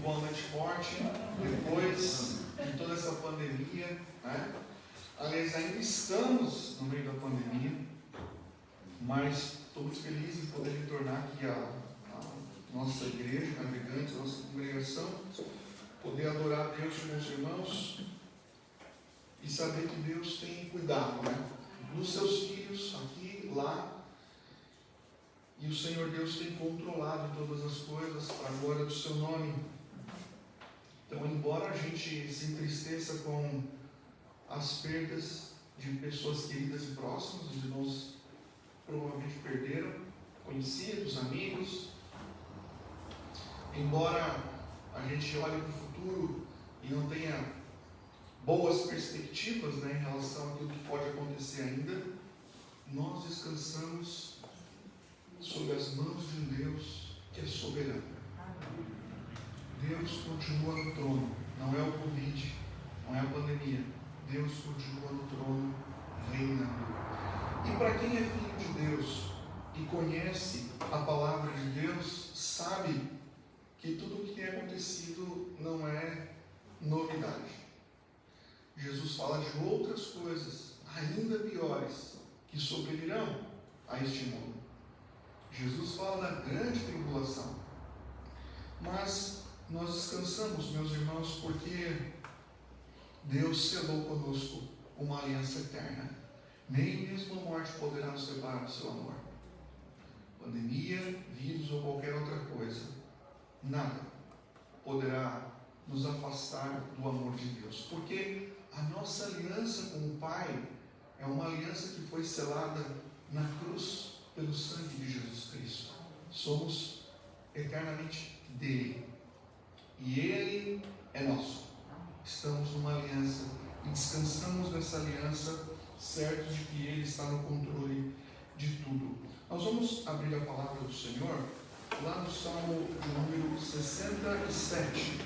boa noite forte, depois de toda essa pandemia, né? Aliás, ainda estamos no meio da pandemia, mas estou muito feliz em poder retornar aqui à nossa igreja, Navegantes, a nossa congregação, poder adorar a Deus com meus irmãos e saber que Deus tem cuidado, né, dos seus filhos aqui, lá, e o Senhor Deus tem controlado todas as coisas para a glória do seu nome. Então, embora a gente se entristeça com as perdas de pessoas queridas e próximas, os irmãos provavelmente perderam conhecidos, amigos, embora a gente olhe para o futuro e não tenha boas perspectivas, né, em relação àquilo que pode acontecer ainda, nós descansamos sob as mãos de um Deus que é soberano. Deus continua no trono, não é o Covid, não é a pandemia. Deus continua no trono, reinando. E para quem é filho de Deus e conhece a palavra de Deus, sabe que tudo o que tem acontecido não é novidade. Jesus fala de outras coisas ainda piores que sobrevirão a este mundo. Jesus fala da grande tribulação. Mas nós descansamos, meus irmãos, porque Deus selou conosco uma aliança eterna. Nem mesmo a morte poderá nos separar do seu amor. Pandemia, vírus ou qualquer outra coisa, nada poderá nos afastar do amor de Deus. Porque a nossa aliança com o Pai é uma aliança que foi selada na cruz pelo sangue de Jesus Cristo. Somos eternamente dele. E ele é nosso. Estamos numa aliança e descansamos nessa aliança, certos de que ele está no controle de tudo. Nós vamos abrir a palavra do Senhor lá no Salmo de número 67.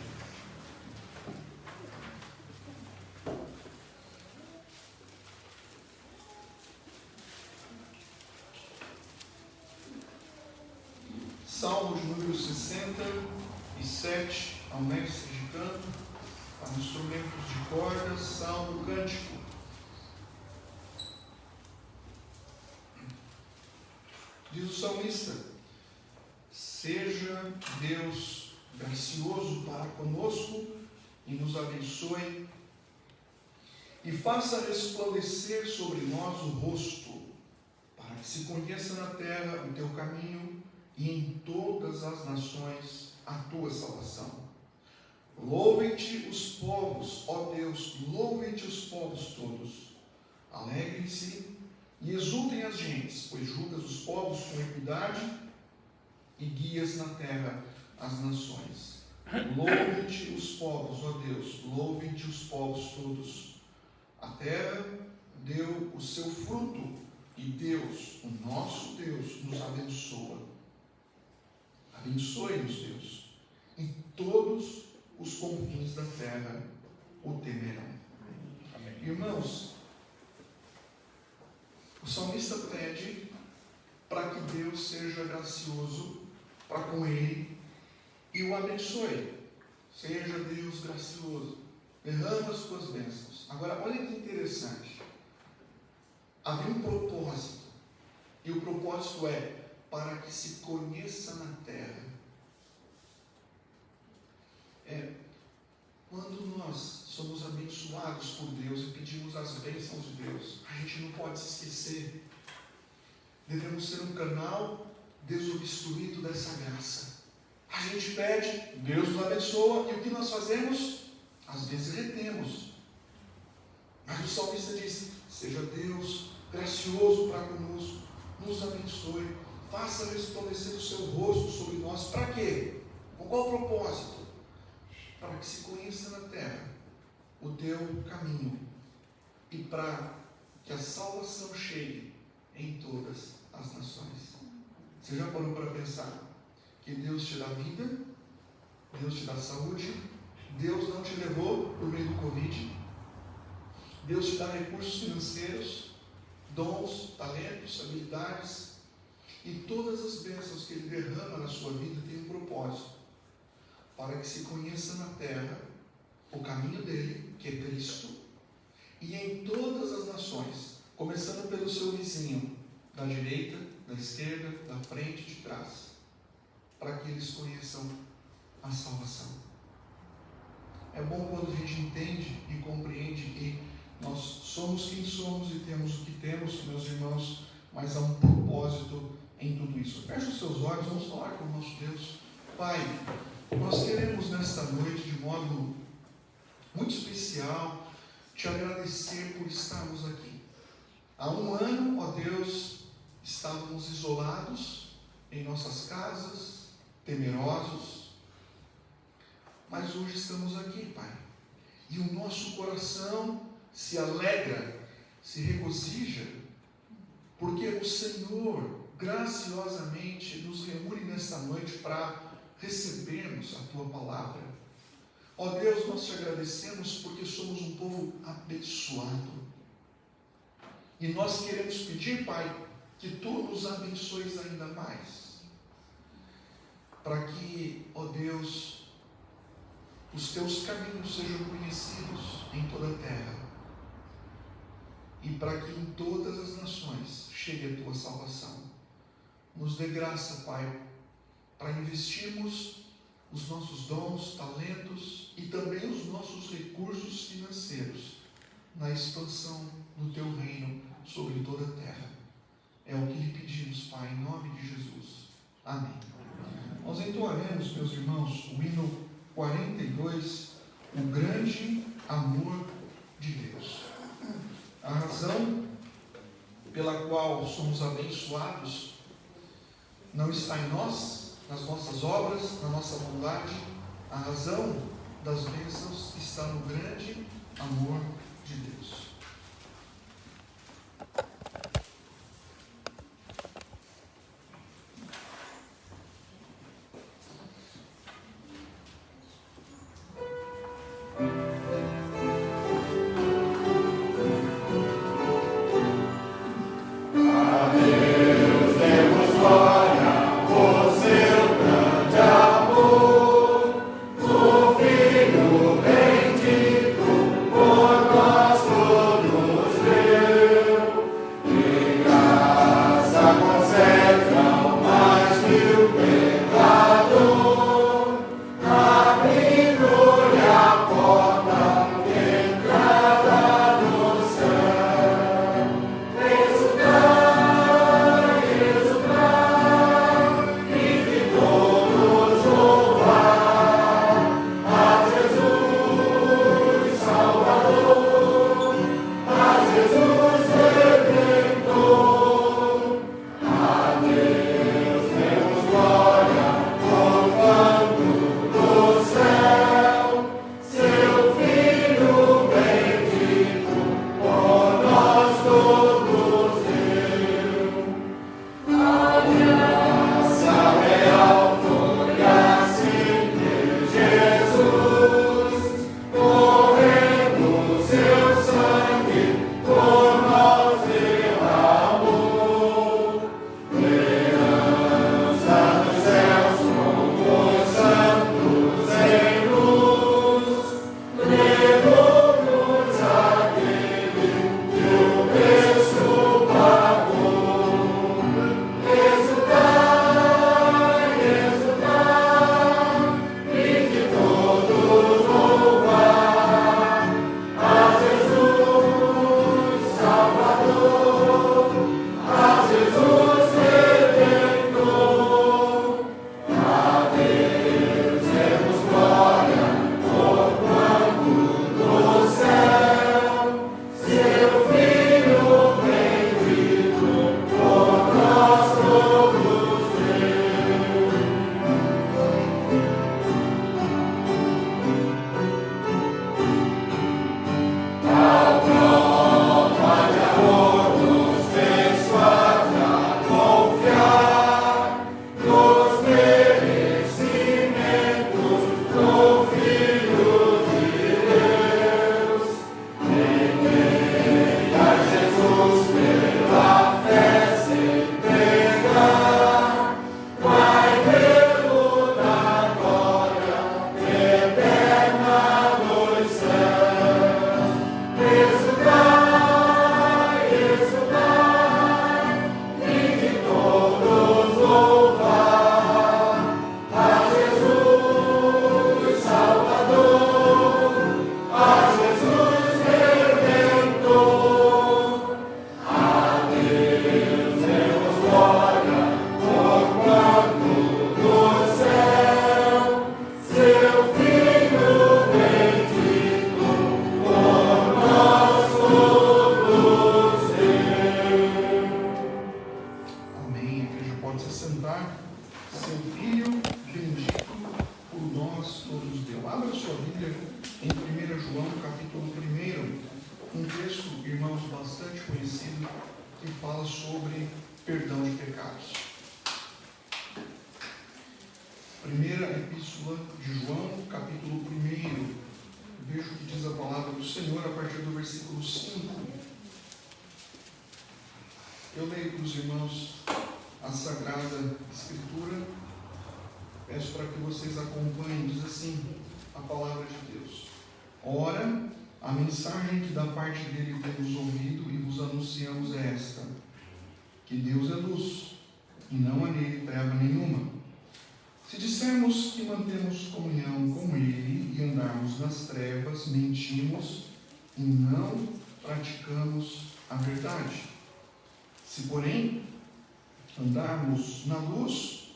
Salmo de número 67, ao mestre de canto, a instrumentos de cordas, salmo cântico. Diz o salmista: seja Deus gracioso para conosco e nos abençoe, e faça resplandecer sobre nós o rosto, para que se conheça na terra o teu caminho e em todas as nações a tua salvação. Louvem-te os povos, ó Deus, louvem-te os povos todos. Alegrem-se e exultem as gentes, pois julgas os povos com equidade e guias na terra as nações. Louvem-te os povos, ó Deus, louvem-te os povos todos. A terra deu o seu fruto e Deus, o nosso Deus, nos abençoa. Abençoe-nos, Deus, e todos os confins da terra o temerão. Amém. Irmãos, o salmista pede para que Deus seja gracioso para com ele e o abençoe. Seja Deus gracioso, derrama as suas bênçãos. Agora, olha que interessante. Havia um propósito, e o propósito é para que se conheça na terra. Quando nós somos abençoados por Deus e pedimos as bênçãos de Deus, a gente não pode se esquecer. Devemos ser um canal desobstruído dessa graça. A gente pede, Deus nos abençoa, e o que nós fazemos? Às vezes retemos. Mas o salmista diz: seja Deus gracioso para conosco, nos abençoe, faça resplandecer o seu rosto sobre nós. Para quê? Com qual propósito? Para que se conheça na terra o teu caminho e para que a salvação chegue em todas as nações. Você já parou para pensar que Deus te dá vida, Deus te dá saúde, Deus não te levou por meio do Covid, Deus te dá recursos financeiros, dons, talentos, habilidades, e todas as bênçãos que Ele derrama na sua vida têm um propósito. para que se conheça na terra o caminho dele, que é Cristo, e em todas as nações, começando pelo seu vizinho, da direita, da esquerda, da frente e de trás, para que eles conheçam a salvação. É bom quando a gente entende e compreende que nós somos quem somos e temos o que temos, meus irmãos, mas há um propósito em tudo isso. Feche os seus olhos, vamos falar com o nosso Deus. Pai, nós queremos nesta noite, de modo muito especial, te agradecer por estarmos aqui. Há um ano, ó Deus, estávamos isolados em nossas casas, temerosos, mas hoje estamos aqui, Pai, e o nosso coração se alegra, se regozija, porque o Senhor graciosamente nos reúne nesta noite para recebermos a Tua palavra. Ó Deus, nós te agradecemos porque somos um povo abençoado, e nós queremos pedir, Pai, que Tu nos abençoes ainda mais, para que, ó Deus, os Teus caminhos sejam conhecidos em toda a terra, e para que em todas as nações chegue a Tua salvação. Nos dê graça, Pai, para investirmos os nossos dons, talentos e também os nossos recursos financeiros na expansão do Teu reino sobre toda a terra. É o que lhe pedimos, Pai, em nome de Jesus. Amém. Nós entoaremos, meus irmãos, o hino 42, o grande amor de Deus. A razão pela qual somos abençoados não está em nós, nas nossas obras, na nossa bondade. A razão das bênçãos está no grande amor de Deus. Filho bendito por nós. em 1 João, capítulo 1, um texto, irmãos, bastante conhecido, que fala sobre perdão de pecados. Primeira Epístola de João, capítulo 1, veja o que diz a palavra do Senhor a partir do versículo 5. Eu leio para os irmãos a Sagrada Escritura, peço para que vocês acompanhem, diz assim a palavra de Deus: Ora, a mensagem que da parte dele temos ouvido e vos anunciamos é esta, que Deus é luz, e não há nele treva nenhuma. Se dissermos que mantemos comunhão com ele e andarmos nas trevas, mentimos e não praticamos a verdade. Se, porém, andarmos na luz,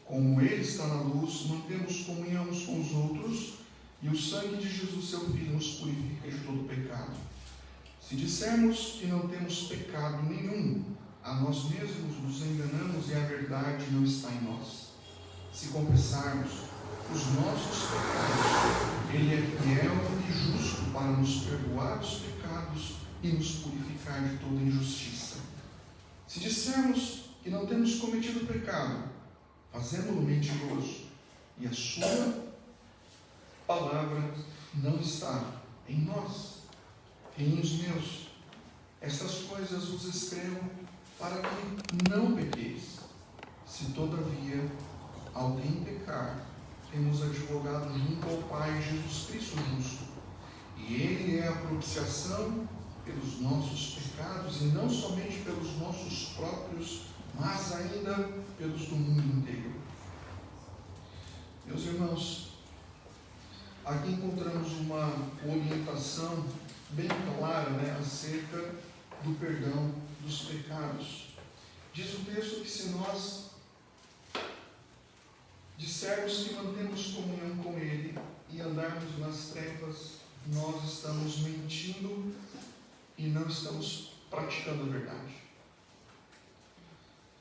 como ele está na luz, mantemos comunhão uns com os outros, e o sangue de Jesus, seu Filho, nos purifica de todo pecado. Se dissermos que não temos pecado nenhum, a nós mesmos nos enganamos e a verdade não está em nós. Se confessarmos os nossos pecados, ele é fiel e justo para nos perdoar os pecados e nos purificar de toda injustiça. Se dissermos que não temos cometido pecado, fazemos-lo mentiroso, e a sua palavra não está em nós. Filhinhos meus, estas coisas vos escrevo para que não pequeis. Se todavia alguém pecar, temos advogado junto ao Pai, Jesus Cristo justo, e ele é a propiciação pelos nossos pecados, e não somente pelos nossos próprios, mas ainda pelos do mundo inteiro. Meus irmãos, aqui encontramos uma orientação bem clara, acerca do perdão dos pecados. Diz o texto que se nós dissermos que mantemos comunhão com ele e andarmos nas trevas, nós estamos mentindo e não estamos praticando a verdade.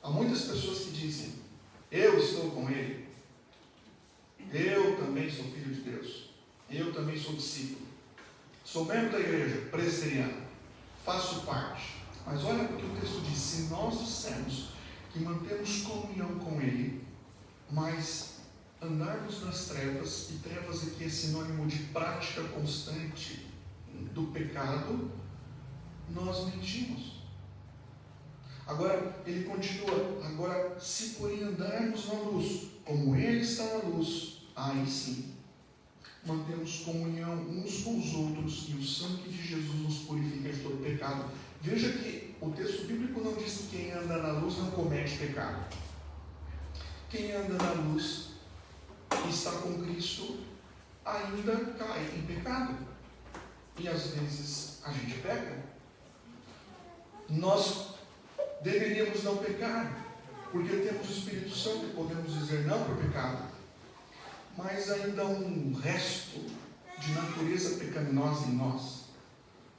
Há muitas pessoas que dizem: eu estou com ele, eu também sou filho de Deus, eu também sou discípulo, sou membro da igreja presbiteriana, faço parte. Mas olha o que o texto diz: se nós dissermos que mantemos comunhão com ele, mas andarmos nas trevas, e trevas aqui é sinônimo de prática constante do pecado, nós mentimos. Agora, ele continua: agora, se porém andarmos na luz, como ele está na luz, aí sim, mantemos comunhão uns com os outros, e o sangue de Jesus nos purifica de todo pecado. Veja que o texto bíblico não diz que quem anda na luz não comete pecado. Quem anda na luz e está com Cristo ainda cai em pecado. E às vezes a gente peca. Nós deveríamos não pecar, porque temos o Espírito Santo e podemos dizer não para o pecado. Mas ainda há um resto de natureza pecaminosa em nós.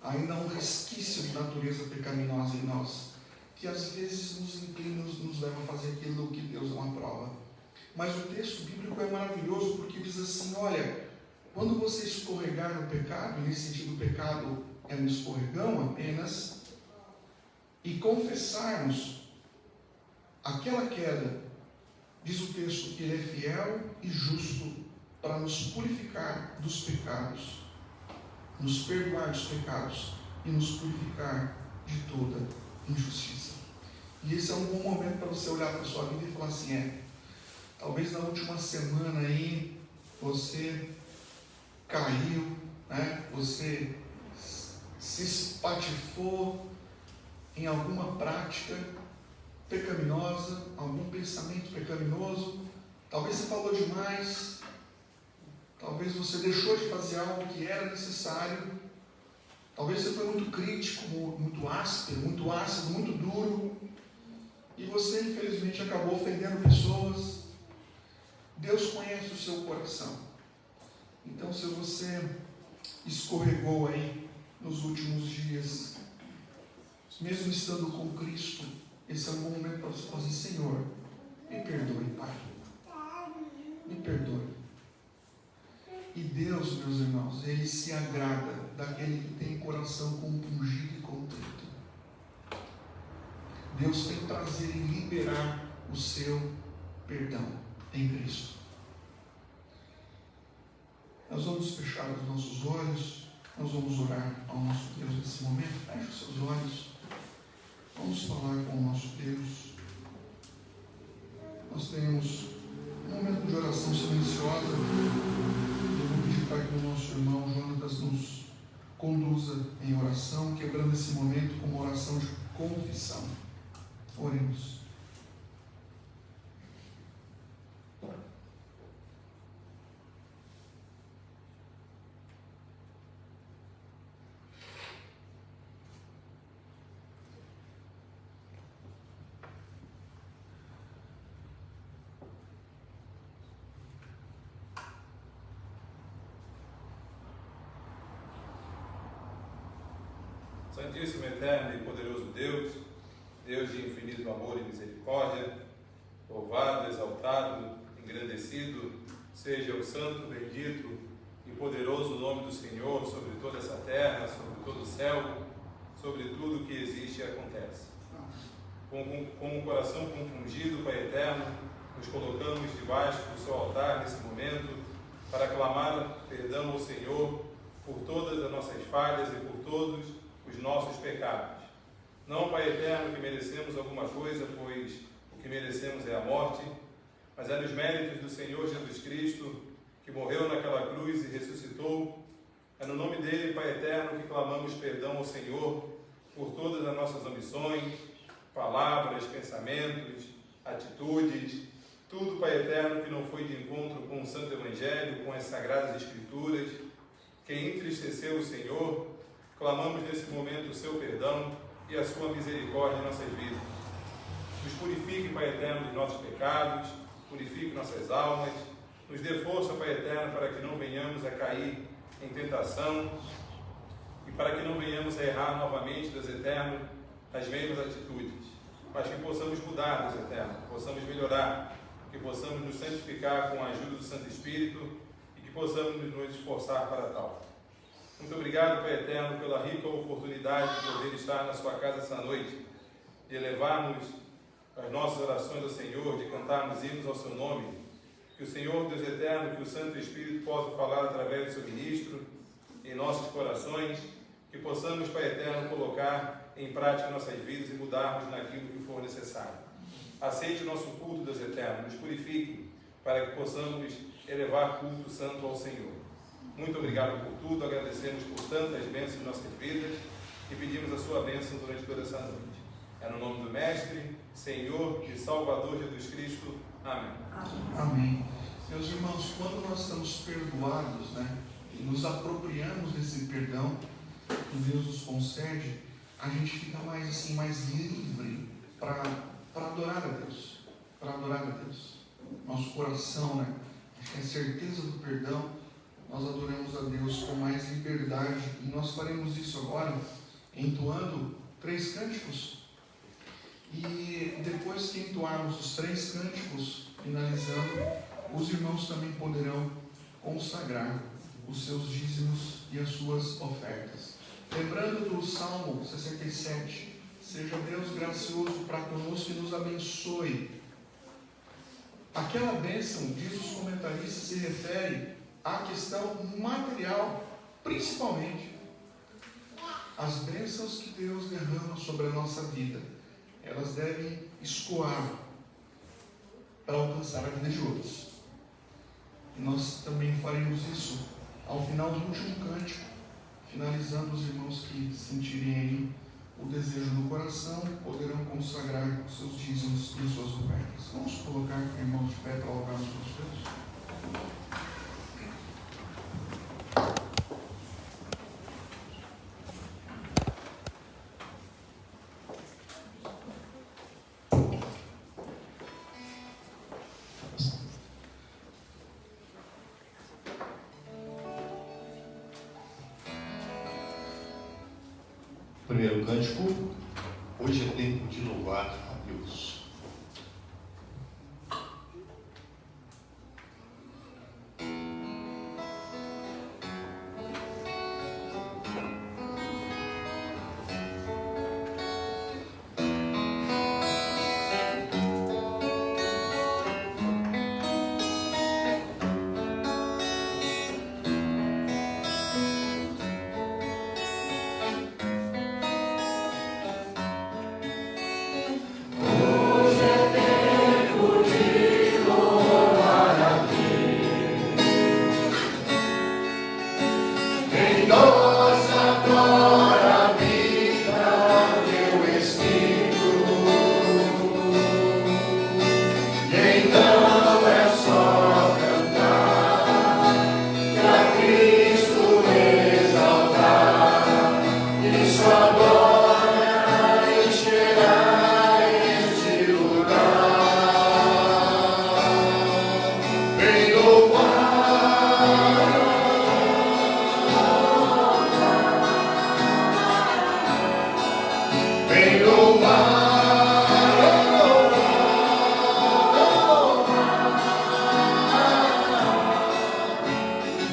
Ainda há um resquício de natureza pecaminosa em nós, que às vezes nos inclina, nos leva a fazer aquilo que Deus não aprova. Mas o texto bíblico é maravilhoso, porque diz assim: olha, quando você escorregar no pecado, e nesse sentido o pecado é um escorregão apenas, e confessarmos aquela queda, diz o texto que ele é fiel e justo para nos purificar dos pecados, nos perdoar dos pecados e nos purificar de toda injustiça. E esse é um bom momento para você olhar para a sua vida e falar assim: talvez na última semana aí você caiu, você se espatifou em alguma prática pecaminosa, algum pensamento pecaminoso. Talvez você falou demais, talvez você deixou de fazer algo que era necessário, talvez você foi muito crítico, muito áspero, muito ácido, muito duro, e você infelizmente acabou ofendendo pessoas. Deus conhece o seu coração. Então, se você escorregou aí nos últimos dias, mesmo estando com Cristo, esse é um bom momento para você falar assim: Senhor, me perdoe, Pai, me perdoe. E Deus, meus irmãos, Ele se agrada daquele que tem coração compungido e contrito. Deus tem prazer em liberar o seu perdão em Cristo. Nós vamos fechar os nossos olhos, nós vamos orar ao nosso Deus nesse momento. Feche os seus olhos, vamos falar com o nosso Deus. Nós temos um momento de oração silenciosa. Eu vou pedir para que o nosso irmão Jonatas nos conduza em oração, quebrando esse momento com uma oração de confissão. Oremos. Santíssimo, eterno e poderoso Deus, Deus de infinito amor e misericórdia, louvado, exaltado, engrandecido, seja o santo, bendito e poderoso nome do Senhor sobre toda essa terra, sobre todo o céu, sobre tudo que existe e acontece. Com o coração compungido, Pai eterno, nos colocamos debaixo do seu altar nesse momento para clamar perdão ao Senhor por todas as nossas falhas e por todos os nossos pecados. Não, Pai eterno, que merecemos alguma coisa, pois o que merecemos é a morte, mas é nos méritos do Senhor Jesus Cristo, que morreu naquela cruz e ressuscitou. É no nome dele, Pai eterno, que clamamos perdão ao Senhor por todas as nossas omissões, palavras, pensamentos, atitudes, tudo, Pai eterno, que não foi de encontro com o Santo Evangelho, com as Sagradas Escrituras, que entristeceu o Senhor. Clamamos nesse momento o seu perdão e a sua misericórdia em nossas vidas. Nos purifique, Pai eterno, dos nossos pecados, purifique nossas almas, nos dê força, Pai eterno, para que não venhamos a cair em tentação e para que não venhamos a errar novamente, Deus eterno, as mesmas atitudes, mas que possamos mudar, Deus eterno, que possamos melhorar, que possamos nos santificar com a ajuda do Santo Espírito e que possamos nos esforçar para tal. Muito obrigado, Pai eterno, pela rica oportunidade de poder estar na sua casa essa noite, de elevarmos as nossas orações ao Senhor, de cantarmos hinos ao seu nome. Que o Senhor, Deus eterno, que o Santo Espírito possa falar através do seu ministro em nossos corações, que possamos, Pai eterno, colocar em prática nossas vidas e mudarmos naquilo que for necessário. Aceite o nosso culto, Deus eterno, nos purifique para que possamos elevar culto santo ao Senhor. Muito obrigado por tudo, agradecemos por tantas bênçãos em nossas vidas e pedimos a sua bênção durante toda essa noite. É no nome do Mestre, Senhor e Salvador Jesus Cristo. Amém. Amém. Meus irmãos, quando nós estamos perdoados, e nos apropriamos desse perdão que Deus nos concede, a gente fica mais livre para adorar a Deus. Para adorar a Deus. Nosso coração, acho que a certeza do perdão, nós adoramos a Deus com mais liberdade. E nós faremos isso agora, entoando 3 cânticos. E depois que entoarmos os 3 cânticos, finalizando, os irmãos também poderão consagrar os seus dízimos e as suas ofertas. Lembrando do Salmo 67, seja Deus gracioso para conosco e nos abençoe. Aquela bênção, diz os comentaristas, se refere à questão material, principalmente. As bênçãos que Deus derrama sobre a nossa vida, elas devem escoar para alcançar a vida de outros. E nós também faremos isso ao final do último cântico, finalizando. Os irmãos que sentirem aí o desejo no coração poderão consagrar os seus dízimos e suas ofertas. Vamos colocar irmãos de pé para louvar os nossos Deus. Primeiro cântico, hoje é tempo de louvar a Deus. Em nós agora habita teu Espírito, e então é só cantar e a Cristo exaltar, e sua glória encherá este lugar. Vem louvar. Vem louvar,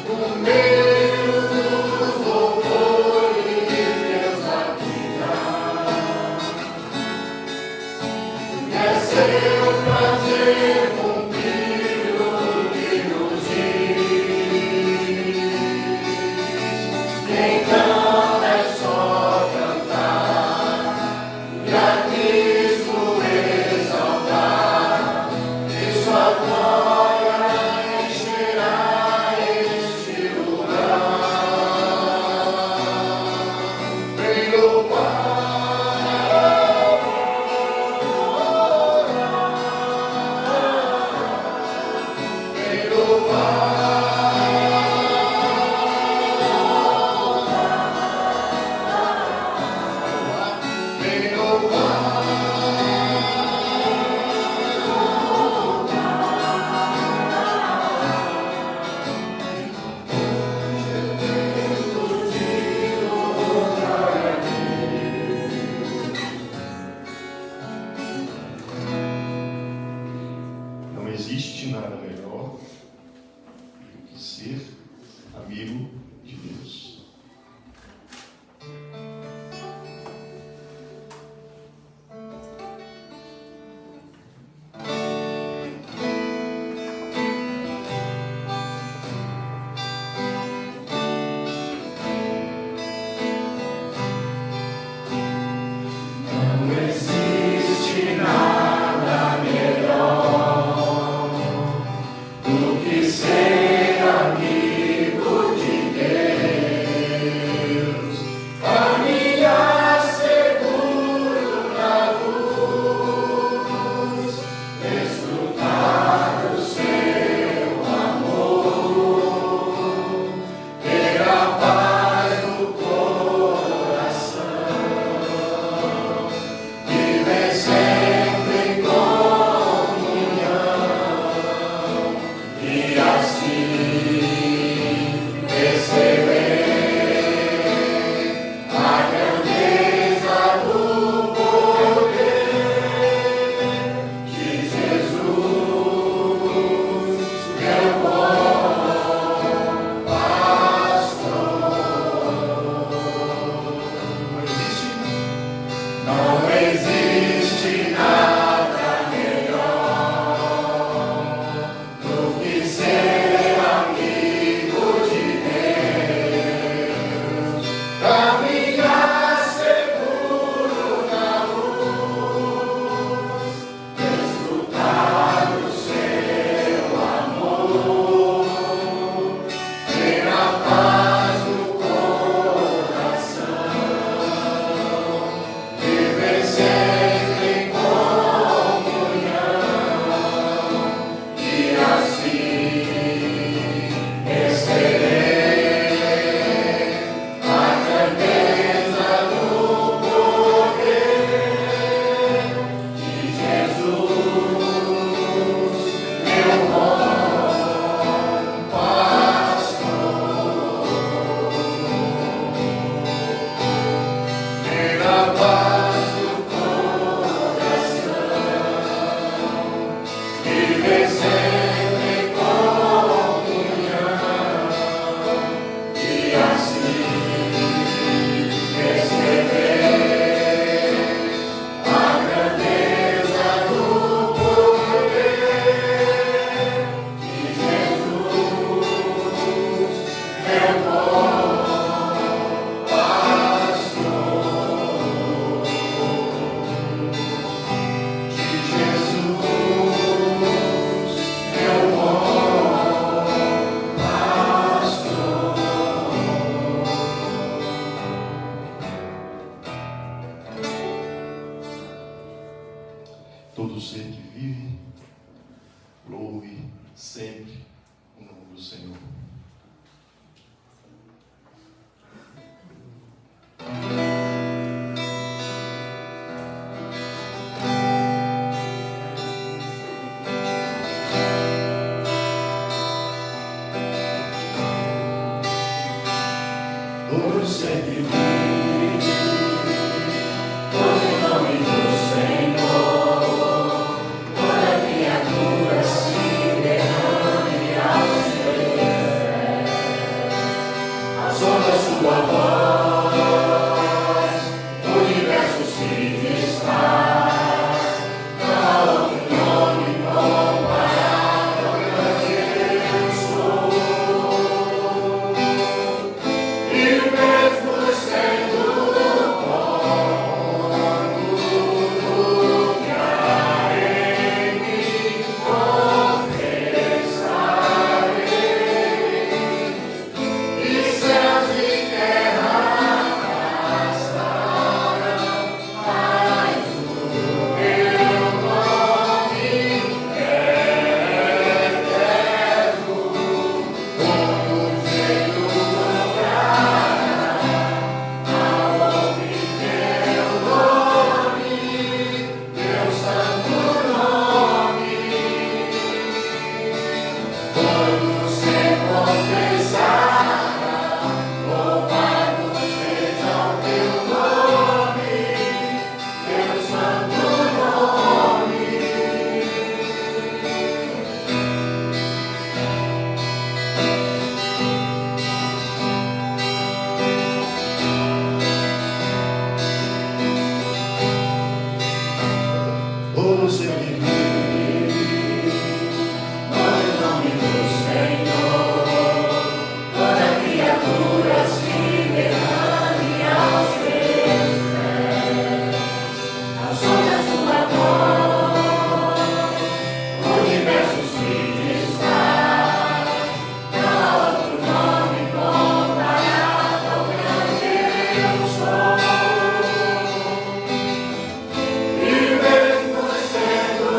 o meio dos louvores Deus habita, e é seu prazer cumprir o que nos diz. Então é só cantar e a Cristo exaltar, e sua glória encherá este lugar. Vem louvar, vem louvar. Vem louvar, não existe nada melhor do que ser amigo de Deus. Não existe nada melhor do que ser amigo de Deus. ser que vive, louve sempre o nome do Senhor. Todo ser que vive, o nome do Senhor, toda criatura se derrame aos teus pés, ao som da sua voz, o universo se desfaz, não há outro nome comparável ao grande eu sou. E mesmo sendo Todo ser que vive, o nome do Senhor, toda criatura se derrame aos teus pés, ao som da sua voz, o universo se desfaz, não há outro nome comparável ao grande eu sou. E mesmo sendo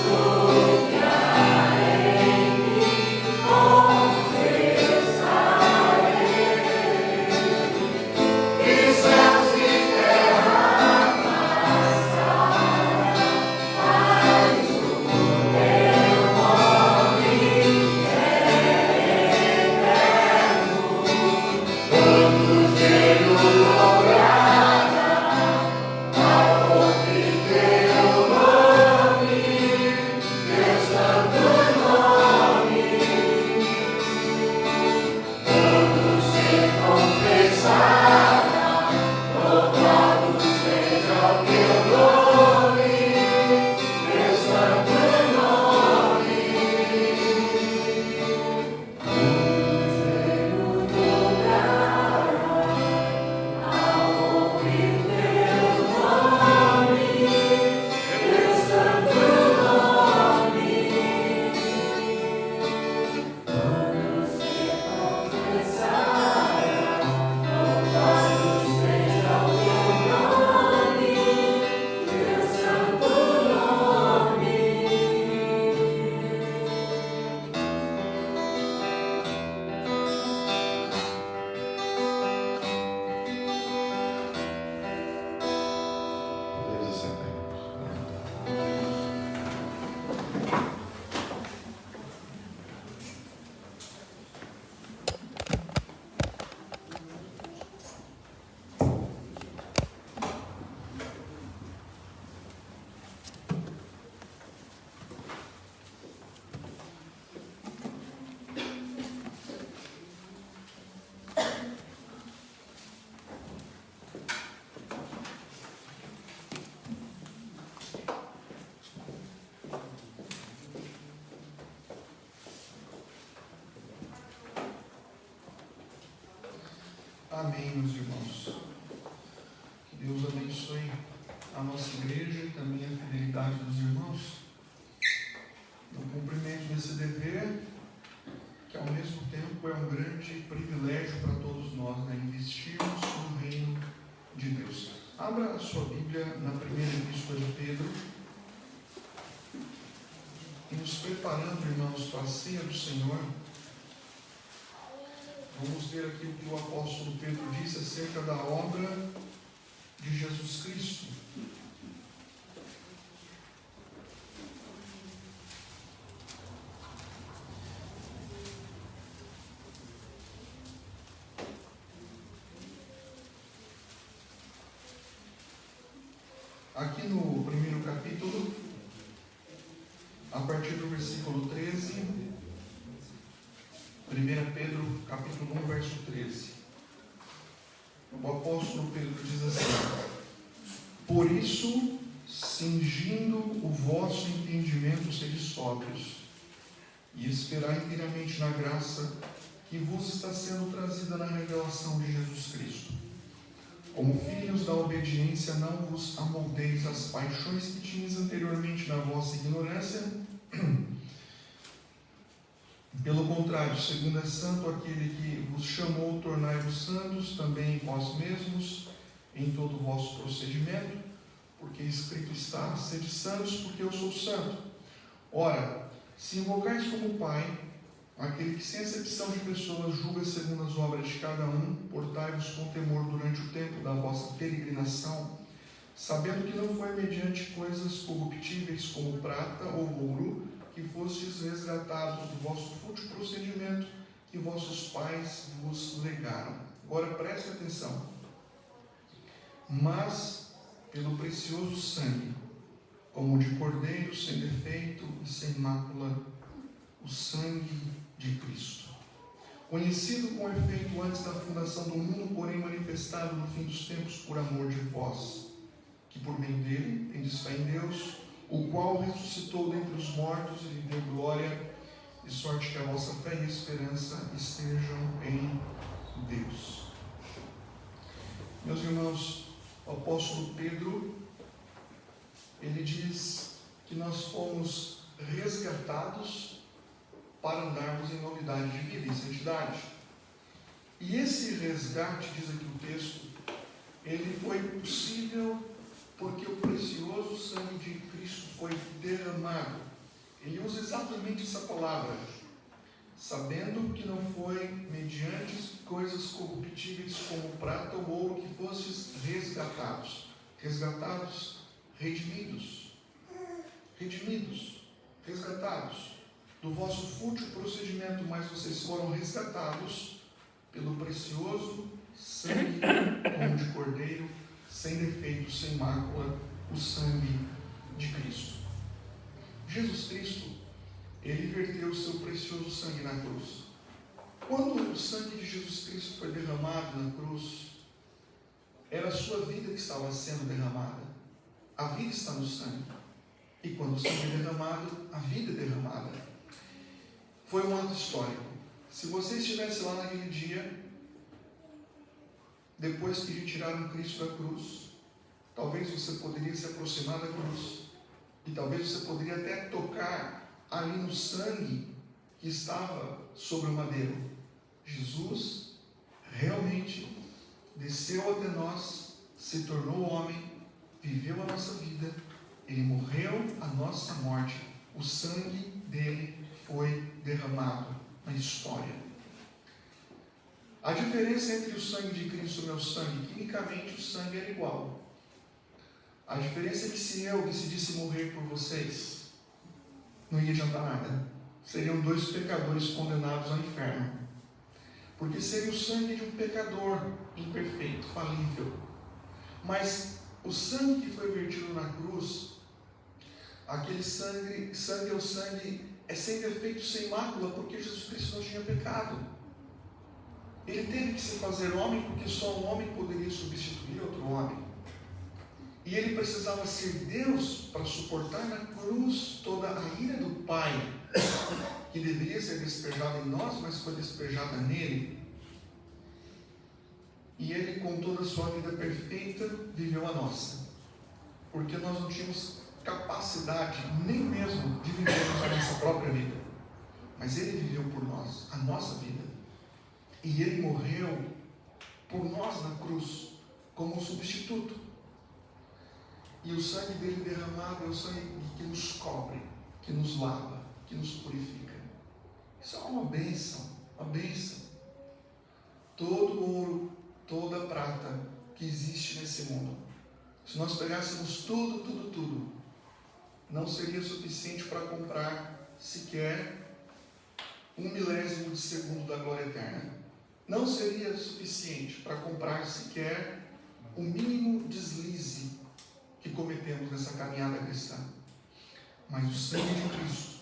tudo que há em mim, confessarei que céus e terra passarão, mas o teu nome é eterno. Todo gelo logrará ao ouvir teu nome, teu santo nome. Todo ser confessará, louvado seja o teu nome, teu santo nome. O gelo logrará ao ouvir teu nome, teu santo nome. Quando se confessará, louvado seja o teu nome, teu santo nome. podemos assentar, irmãos. Amém, meus irmãos. Que Deus abençoe a nossa igreja e também a fidelidade dos irmãos no cumprimento desse dever, que ao mesmo tempo é um grande privilégio para todos nós, né? Investirmos no reino de Deus. Abra a sua Bíblia na primeira epístola de Pedro. E nos preparando, irmãos, para a ceia do Senhor, vamos ver aqui o que o apóstolo Pedro disse acerca da obra de Jesus Cristo. Aqui no primeiro capítulo, a partir do versículo 13, 1 Pedro, capítulo 1, verso 13. O apóstolo Pedro diz assim: por isso, cingindo o vosso entendimento, sede sóbrios, e esperai inteiramente na graça que vos está sendo trazida na revelação de Jesus Cristo. Como filhos da obediência, não vos amoldeis às paixões que tinhas anteriormente na vossa ignorância. Pelo contrário, segundo é santo aquele que vos chamou, tornai-vos santos também vós mesmos em todo o vosso procedimento, porque escrito está: sede santos, porque eu sou santo. Ora, se invocais como Pai aquele que sem acepção de pessoas julga segundo as obras de cada um, portai-vos com temor durante o tempo da vossa peregrinação, sabendo que não foi mediante coisas corruptíveis como prata ou ouro que fostes resgatados do vosso fútil procedimento que vossos pais vos legaram. Agora preste atenção. Mas pelo precioso sangue, como de cordeiro sem defeito e sem mácula, o sangue de Cristo, conhecido com efeito antes da fundação do mundo, porém manifestado no fim dos tempos por amor de vós, que por meio dele tendes fé em Deus, o qual ressuscitou dentre os mortos e lhe deu glória, de sorte que a vossa fé e esperança estejam em Deus. Meus irmãos, o apóstolo Pedro, ele diz que nós fomos resgatados para andarmos em novidade de vida e santidade. E esse resgate, diz aqui o texto, ele foi possível porque o precioso sangue de Cristo foi derramado. Ele usa exatamente essa palavra, sabendo que não foi mediante coisas corruptíveis como prata ou ouro que fostes resgatados. Resgatados, redimidos, resgatados do vosso fútil procedimento, mas vocês foram resgatados pelo precioso sangue como de cordeiro, sem defeito, sem mácula, o sangue de Cristo. Jesus Cristo, ele verteu o seu precioso sangue na cruz. Quando o sangue de Jesus Cristo foi derramado na cruz, era a sua vida que estava sendo derramada. A vida está no sangue. E quando o sangue é derramado, a vida é derramada. Foi um ato histórico. Se você estivesse lá naquele dia, depois que retiraram Cristo da cruz, talvez você poderia se aproximar da cruz e talvez você poderia até tocar ali no sangue que estava sobre o madeiro. Jesus realmente desceu até nós, se tornou homem, viveu a nossa vida, ele morreu a nossa morte, o sangue dele foi derramado na história. A diferença entre o sangue de Cristo e o meu sangue, quimicamente o sangue era igual. A diferença é que se eu decidisse morrer por vocês, não ia adiantar nada. Seriam dois pecadores condenados ao inferno. Porque seria o sangue de um pecador imperfeito, falível. Mas o sangue que foi vertido na cruz, aquele sangue é o sangue, é sem defeito, sem mácula, porque Jesus Cristo não tinha pecado. Ele teve que se fazer homem, porque só um homem poderia substituir outro homem. E ele precisava ser Deus para suportar na cruz toda a ira do Pai, que deveria ser despejada em nós, mas foi despejada nele. E ele, com toda a sua vida perfeita, viveu a nossa. Porque nós não tínhamos capacidade nem mesmo de vivermos a nossa própria vida. Mas ele viveu por nós, a nossa vida. E ele morreu por nós na cruz, como um substituto. E o sangue dele derramado é o sangue que nos cobre, que nos lava, que nos purifica. Isso é uma bênção, uma bênção. Todo ouro, toda prata que existe nesse mundo, se nós pegássemos tudo, não seria suficiente para comprar sequer 1/1000 de segundo da glória eterna. Não seria suficiente para comprar sequer o mínimo deslize que cometemos nessa caminhada cristã. Mas o sangue de Cristo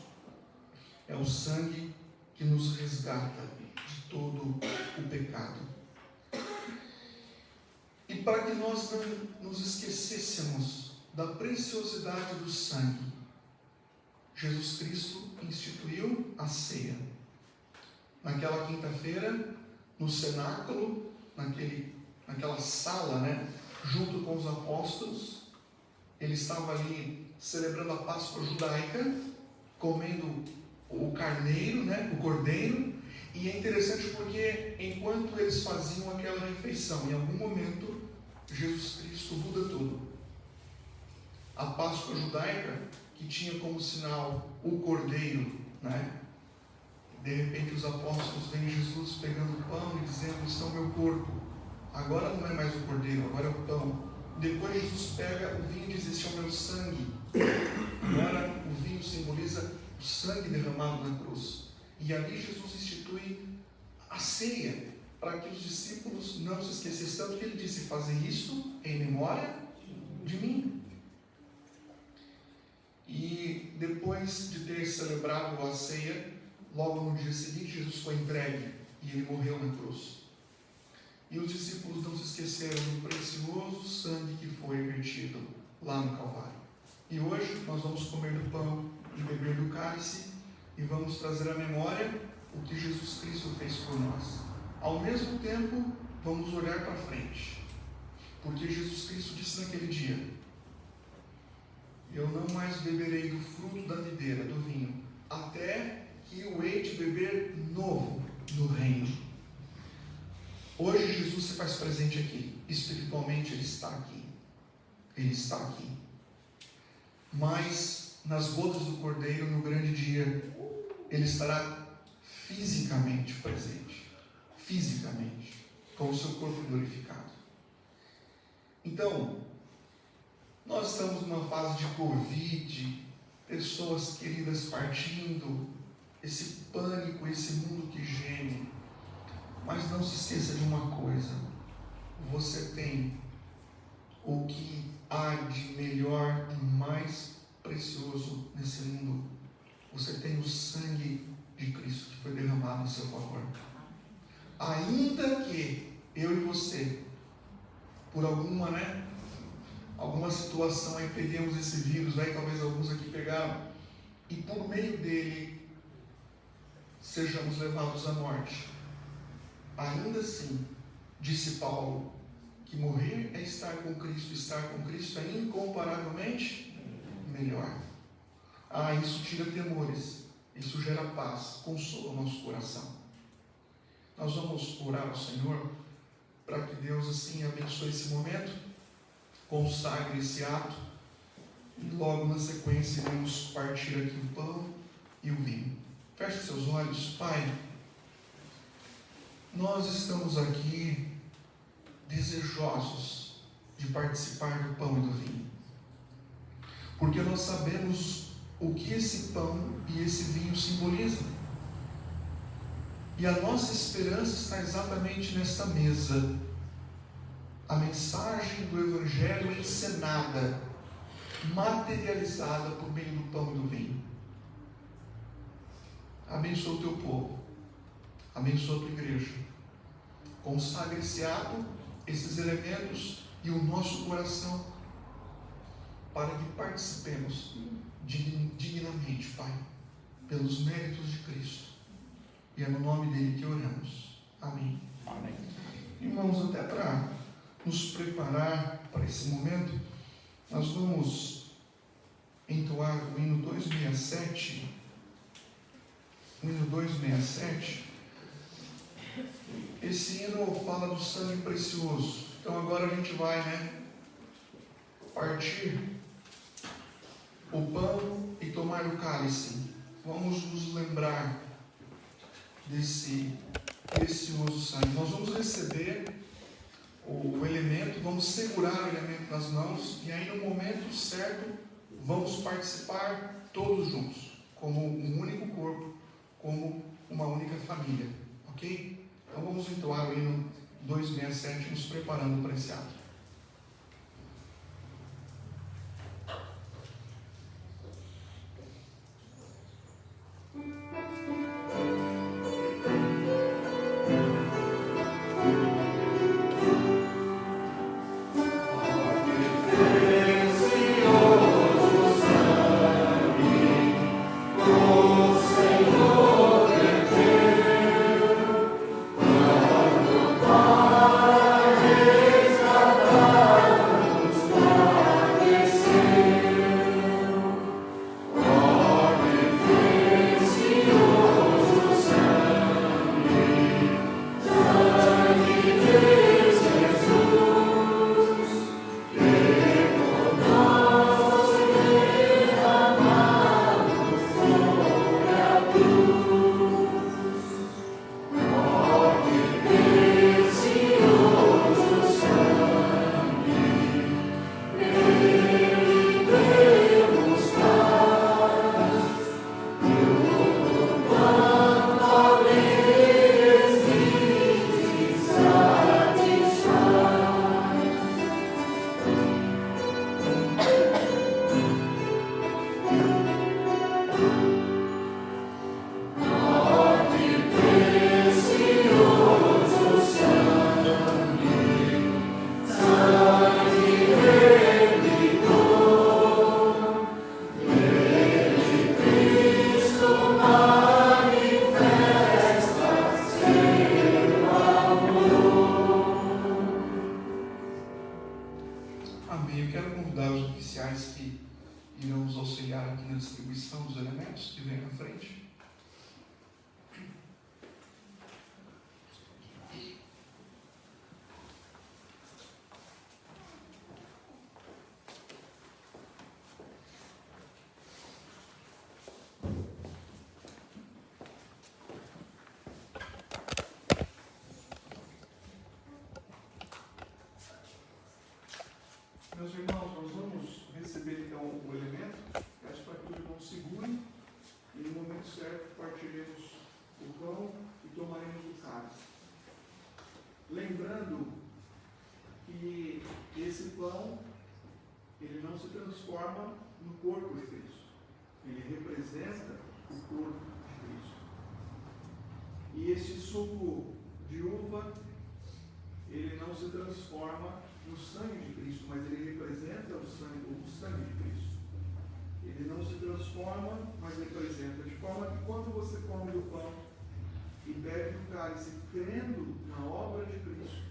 é o sangue que nos resgata de todo o pecado. E para que nós não nos esquecêssemos da preciosidade do sangue, Jesus Cristo instituiu a ceia. Naquela quinta-feira, no cenáculo, naquela sala, junto com os apóstolos, ele estava ali celebrando a Páscoa judaica, comendo o carneiro, o cordeiro. E é interessante porque enquanto eles faziam aquela refeição, em algum momento Jesus Cristo muda tudo. A Páscoa judaica, que tinha como sinal o cordeiro, de repente os apóstolos veem Jesus pegando o pão e dizendo: "Isso é o meu corpo". Agora não é mais o cordeiro, agora é o pão. Depois Jesus pega o vinho e diz: "Este é o meu sangue". Agora o vinho simboliza o sangue derramado na cruz. E ali Jesus institui a ceia, para que os discípulos não se esquecessem. Tanto que ele disse: "Fazer isto em memória de mim". E depois de ter celebrado a ceia, logo no dia seguinte, Jesus foi entregue e ele morreu na cruz. E os discípulos não se esqueceram do precioso sangue que foi vertido lá no Calvário. E hoje nós vamos comer do pão e beber do cálice e vamos trazer à memória o que Jesus Cristo fez por nós. Ao mesmo tempo, vamos olhar para frente, porque Jesus Cristo disse naquele dia: "Eu não mais beberei do fruto da videira, do vinho, até que o hei de beber novo no reino". Hoje Jesus se faz presente aqui, espiritualmente Ele está aqui. Ele está aqui. Mas nas bodas do Cordeiro, no grande dia, Ele estará fisicamente presente. Fisicamente, com o seu corpo glorificado. Então, nós estamos numa fase de Covid, pessoas queridas partindo, esse pânico, esse mundo que geme. Mas não se esqueça de uma coisa: você tem o que há de melhor e mais precioso nesse mundo. Você tem o sangue de Cristo que foi derramado em seu favor. Ainda que eu e você, por alguma situação aí peguemos esse vírus, talvez alguns aqui pegaram, e por meio dele sejamos levados à morte. Ainda assim, disse Paulo, que morrer é estar com Cristo é incomparavelmente melhor. Isso tira temores, isso gera paz, consola o nosso coração. Nós vamos orar ao Senhor para que Deus assim abençoe esse momento, consagre esse ato, e logo na sequência iremos partir aqui o pão e o vinho. Feche seus olhos. Pai, nós estamos aqui desejosos de participar do pão e do vinho, porque nós sabemos o que esse pão e esse vinho simbolizam. E a nossa esperança está exatamente nesta mesa. A mensagem do Evangelho encenada, materializada por meio do pão e do vinho. Abençoa o teu povo. Abençoa a tua igreja. Consagre esse ato, esses elementos e o nosso coração, para que participemos dignamente, Pai, pelos méritos de Cristo. E é no nome dele que oramos. Amém. Amém. Irmãos, até para nos preparar para esse momento, nós vamos entoar o hino 267. O hino 267. Esse hino fala do sangue precioso. Então agora a gente vai, partir o pão e tomar o cálice, vamos nos lembrar desse precioso sangue. Nós vamos receber o elemento, vamos segurar o elemento nas mãos e aí no momento certo vamos participar todos juntos, como um único corpo, como uma única família, ok? Então vamos entoar o hino 267, nos preparando para esse ato. Amém. Eu quero convidar os oficiais que irão nos auxiliar aqui na distribuição dos elementos, que venham à frente. Meus irmãos, nós vamos receber então o elemento. Peço para que os irmãos segurem e no momento certo partiremos o pão e tomaremos o cálice. Lembrando que esse pão, ele não se transforma no corpo de Cristo. Ele representa o corpo de Cristo. E esse suco de uva, ele não se transforma no sangue de Cristo, mas ele representa o sangue de Cristo. Ele não se transforma, mas representa. De forma que quando você come do pão e bebe do cálice, crendo na obra de Cristo,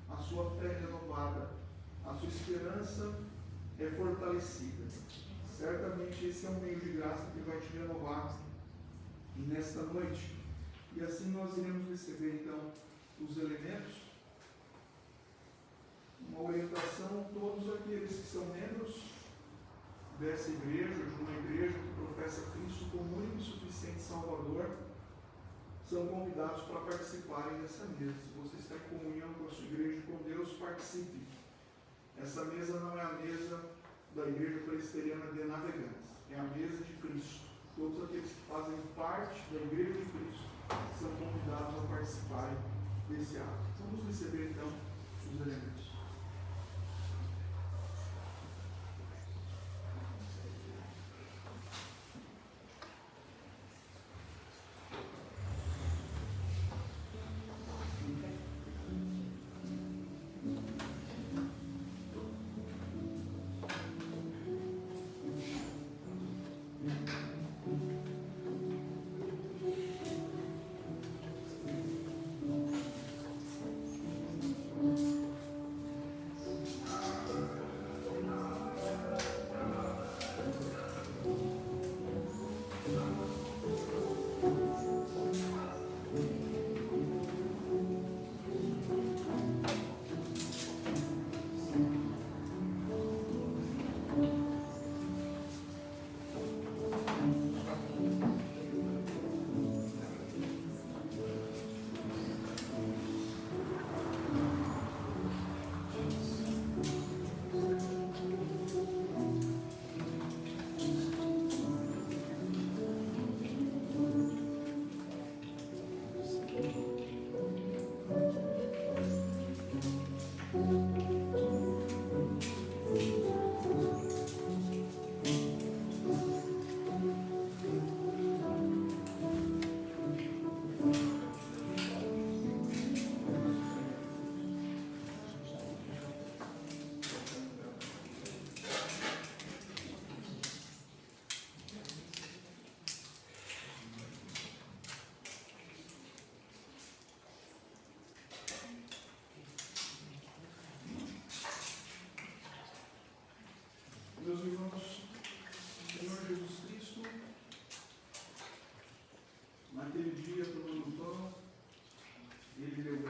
a sua fé é renovada, a sua esperança é fortalecida. Certamente esse é um meio de graça que vai te renovar nesta noite. E assim nós iremos receber então os elementos. Uma orientação: todos aqueles que são membros dessa igreja, de uma igreja que professa Cristo como único e suficiente Salvador, são convidados para participarem dessa mesa. Se você está em comunhão com a sua igreja e com Deus, participe. Essa mesa não é a mesa da Igreja Presbiteriana de Navegantes, é a mesa de Cristo. Todos aqueles que fazem parte da Igreja de Cristo são convidados a participarem desse ato. Vamos receber então os elementos.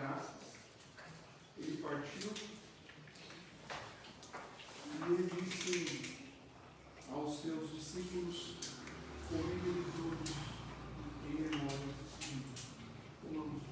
graças, ele partiu e ele disse aos seus discípulos: comei dele todos em memória de mim. Comamos.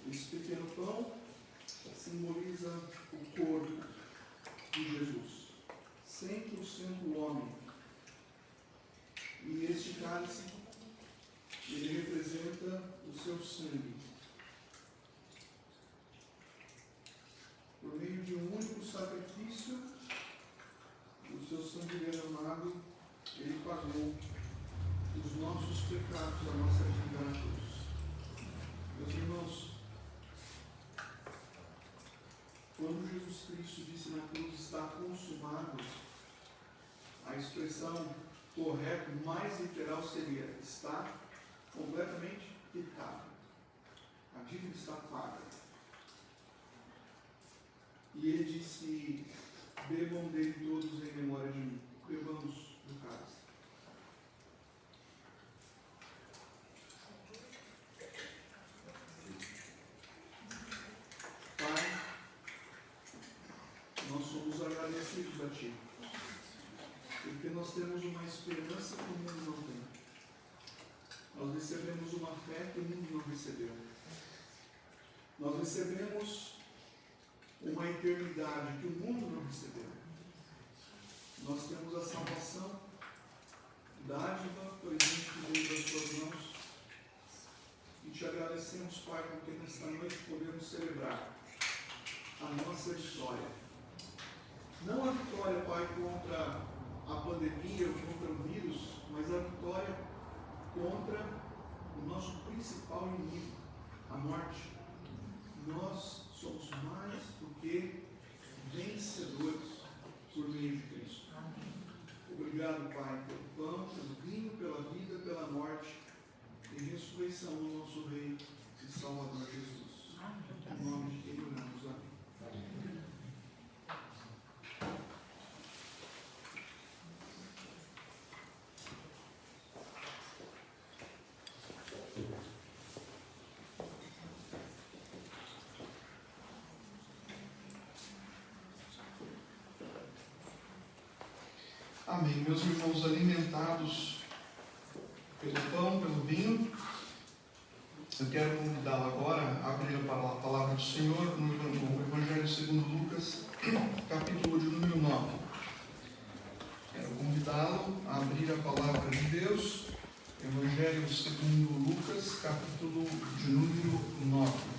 Esse pequeno pão simboliza o corpo de Jesus, 100% homem. E este cálice, ele representa o seu sangue. Por meio de um único sacrifício, o seu sangue derramado, ele pagou os nossos pecados, a nossa dívida na cruz. Meus irmãos, quando Jesus Cristo disse na cruz está consumado, a expressão correta, mais literal seria está completamente quitado. A dívida está paga. E ele disse: bebam dele todos em memória de mim. Bebamos do cálice. Pai, nós somos agradecidos a Ti, porque nós temos uma esperança que o mundo não tem. Nós recebemos uma fé que o mundo não recebeu. Nós recebemos uma eternidade que o mundo não recebeu. Nós temos a salvação, dádiva, presente que veio das Tuas mãos. E Te agradecemos, Pai, porque nesta noite podemos celebrar a nossa vitória. Não a vitória, Pai, contra a pandemia ou contra o vírus, mas a vitória contra o nosso principal inimigo, a morte. Nós somos mais do que vencedores por meio de Cristo. Obrigado, Pai, pelo pão, pelo vinho, pela vida, pela morte e ressurreição do nosso Rei e Salvador Jesus. Em nome de quem oramos. Amém. Amém. Meus irmãos, alimentados pelo pão, pelo vinho, eu quero convidá-lo agora a abrir a palavra do Senhor no Evangelho segundo Lucas, capítulo de número 9. Quero convidá-lo a abrir a palavra de Deus, Evangelho segundo Lucas, capítulo de número 9.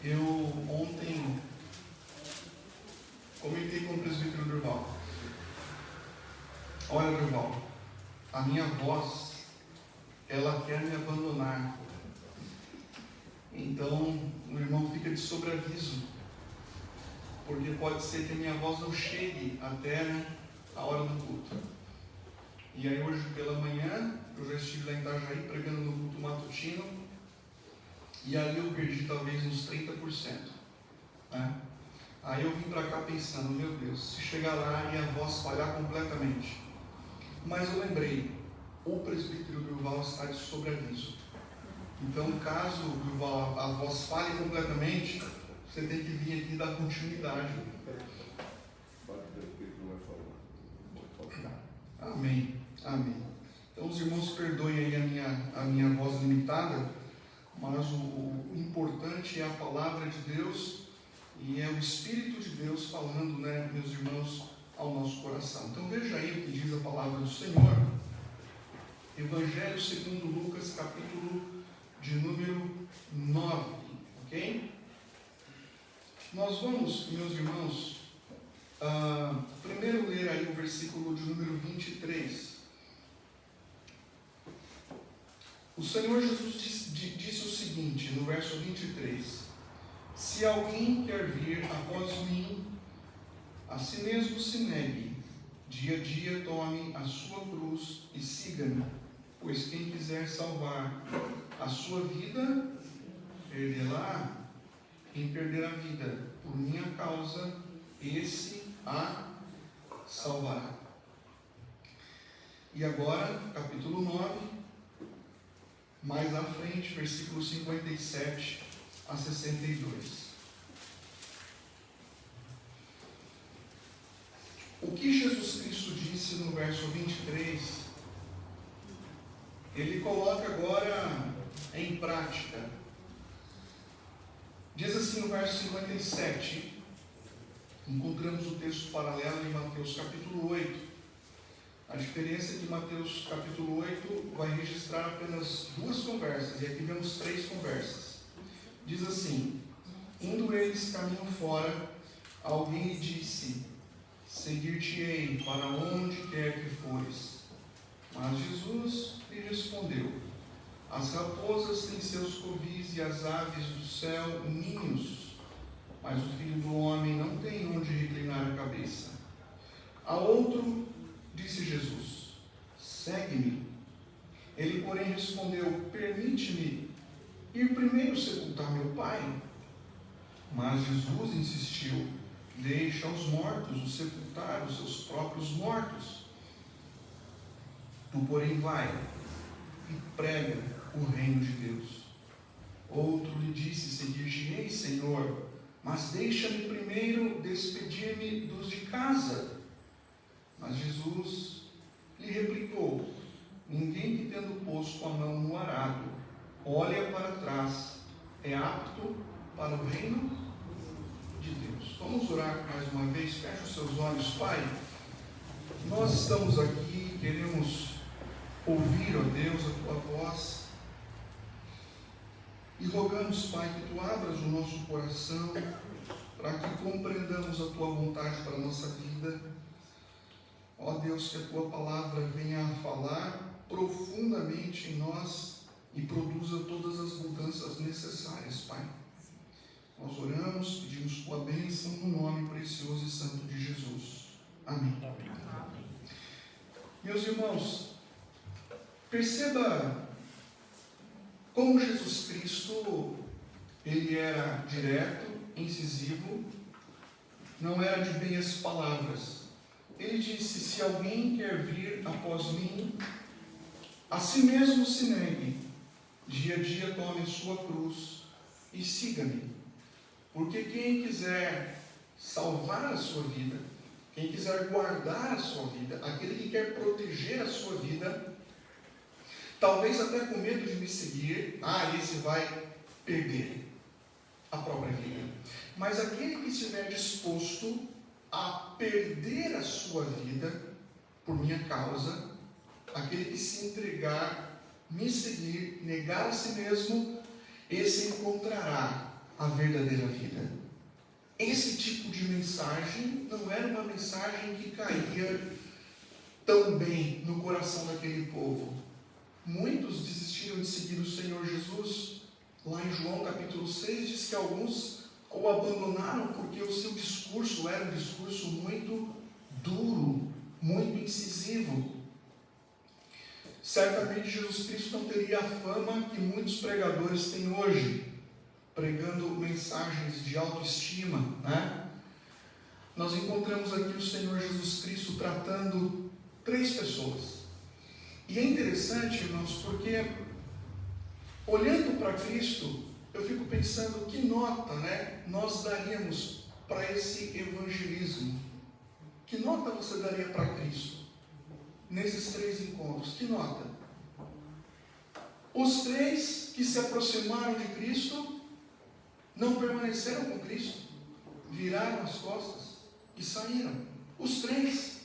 Eu ontem comentei com o presbítero Durval: olha, Durval, a minha voz, ela quer me abandonar. Então, o irmão fica de sobreaviso, porque pode ser que a minha voz não chegue até a hora do culto. E aí hoje pela manhã, eu já estive lá em Itajaí pregando no culto matutino, e ali eu perdi talvez uns 30%. Né? Aí eu vim para cá pensando: meu Deus, se chegar lá e a voz falhar completamente. Mas eu lembrei, o presbítero Durval está de sobreaviso. Então, caso Durval, a voz falhe completamente, você tem que vir aqui e dar continuidade. Amém. Amém. Então os irmãos perdoem aí a minha voz limitada, mas o importante é a palavra de Deus e é o Espírito de Deus falando, né, meus irmãos, ao nosso coração. Então veja aí o que diz a palavra do Senhor. Evangelho segundo Lucas, capítulo Nós vamos, meus irmãos, primeiro ler aí o versículo de número 23. O Senhor Jesus disse o seguinte, no verso 23: se alguém quer vir após mim, a si mesmo se negue, dia a dia tome a sua cruz e siga-me, pois quem quiser salvar a sua vida, perdê-la. Quem perder a vida por minha causa, esse a salvará. E agora, capítulo 9, mais à frente, versículos 57 a 62. O que Jesus Cristo disse no verso 23, ele coloca agora em prática. Diz assim no verso 57, encontramos o texto paralelo em Mateus capítulo 8. A diferença é que Mateus capítulo 8 vai registrar apenas 2 conversas, e aqui vemos 3 conversas. Diz assim: indo eles caminho fora, alguém lhe disse: seguir-te-ei para onde quer que fores. Mas Jesus lhe respondeu: as raposas têm seus covis e as aves do céu ninhos, mas o Filho do Homem não tem onde reclinar a cabeça. A outro disse Jesus: segue-me. Ele, porém, respondeu: permite-me ir primeiro sepultar meu pai. Mas Jesus insistiu: deixa aos mortos o sepultar os seus próprios mortos. Tu, porém, vai e prega o reino de Deus. Outro lhe disse: seguir-te-ei, Senhor, mas deixa-me primeiro despedir-me dos de casa. Mas Jesus lhe replicou: ninguém que, tendo posto a mão no arado, olha para trás, é apto para o reino de Deus. Vamos orar mais uma vez. Feche os seus olhos. Pai, nós estamos aqui, queremos ouvir, ó Deus, a Tua voz, e rogamos, Pai, que Tu abras o nosso coração para que compreendamos a Tua vontade para a nossa vida. Ó Deus, que a Tua palavra venha a falar profundamente em nós e produza todas as mudanças necessárias, Pai. Nós oramos, pedimos Tua bênção no nome precioso e santo de Jesus. Amém. Amém. Meus irmãos, perceba como Jesus Cristo, ele era direto, incisivo, não era de meias palavras. Ele disse: se alguém quer vir após mim, a si mesmo se negue, dia a dia tome a sua cruz e siga-me. Porque quem quiser salvar a sua vida, quem quiser guardar a sua vida, aquele que quer proteger a sua vida, talvez até com medo de me seguir, esse vai perder a própria vida. Mas aquele que estiver disposto a perder a sua vida por minha causa, aquele que se entregar, me seguir, negar a si mesmo, esse encontrará a verdadeira vida. Esse tipo de mensagem não era uma mensagem que caía tão bem no coração daquele povo. Muitos desistiram de seguir o Senhor Jesus. Lá em João capítulo 6 diz que alguns o abandonaram porque o seu discurso era um discurso muito duro, muito incisivo. Certamente Jesus Cristo não teria a fama que muitos pregadores têm hoje, pregando mensagens de autoestima, né? Nós encontramos aqui o Senhor Jesus Cristo tratando 3 pessoas. E é interessante, irmãos, porque olhando para Cristo, eu fico pensando que nota, né, nós daríamos para esse evangelismo. Que nota você daria para Cristo nesses 3 encontros? Que nota? Os 3 que se aproximaram de Cristo não permaneceram com Cristo, viraram as costas e saíram. Os 3.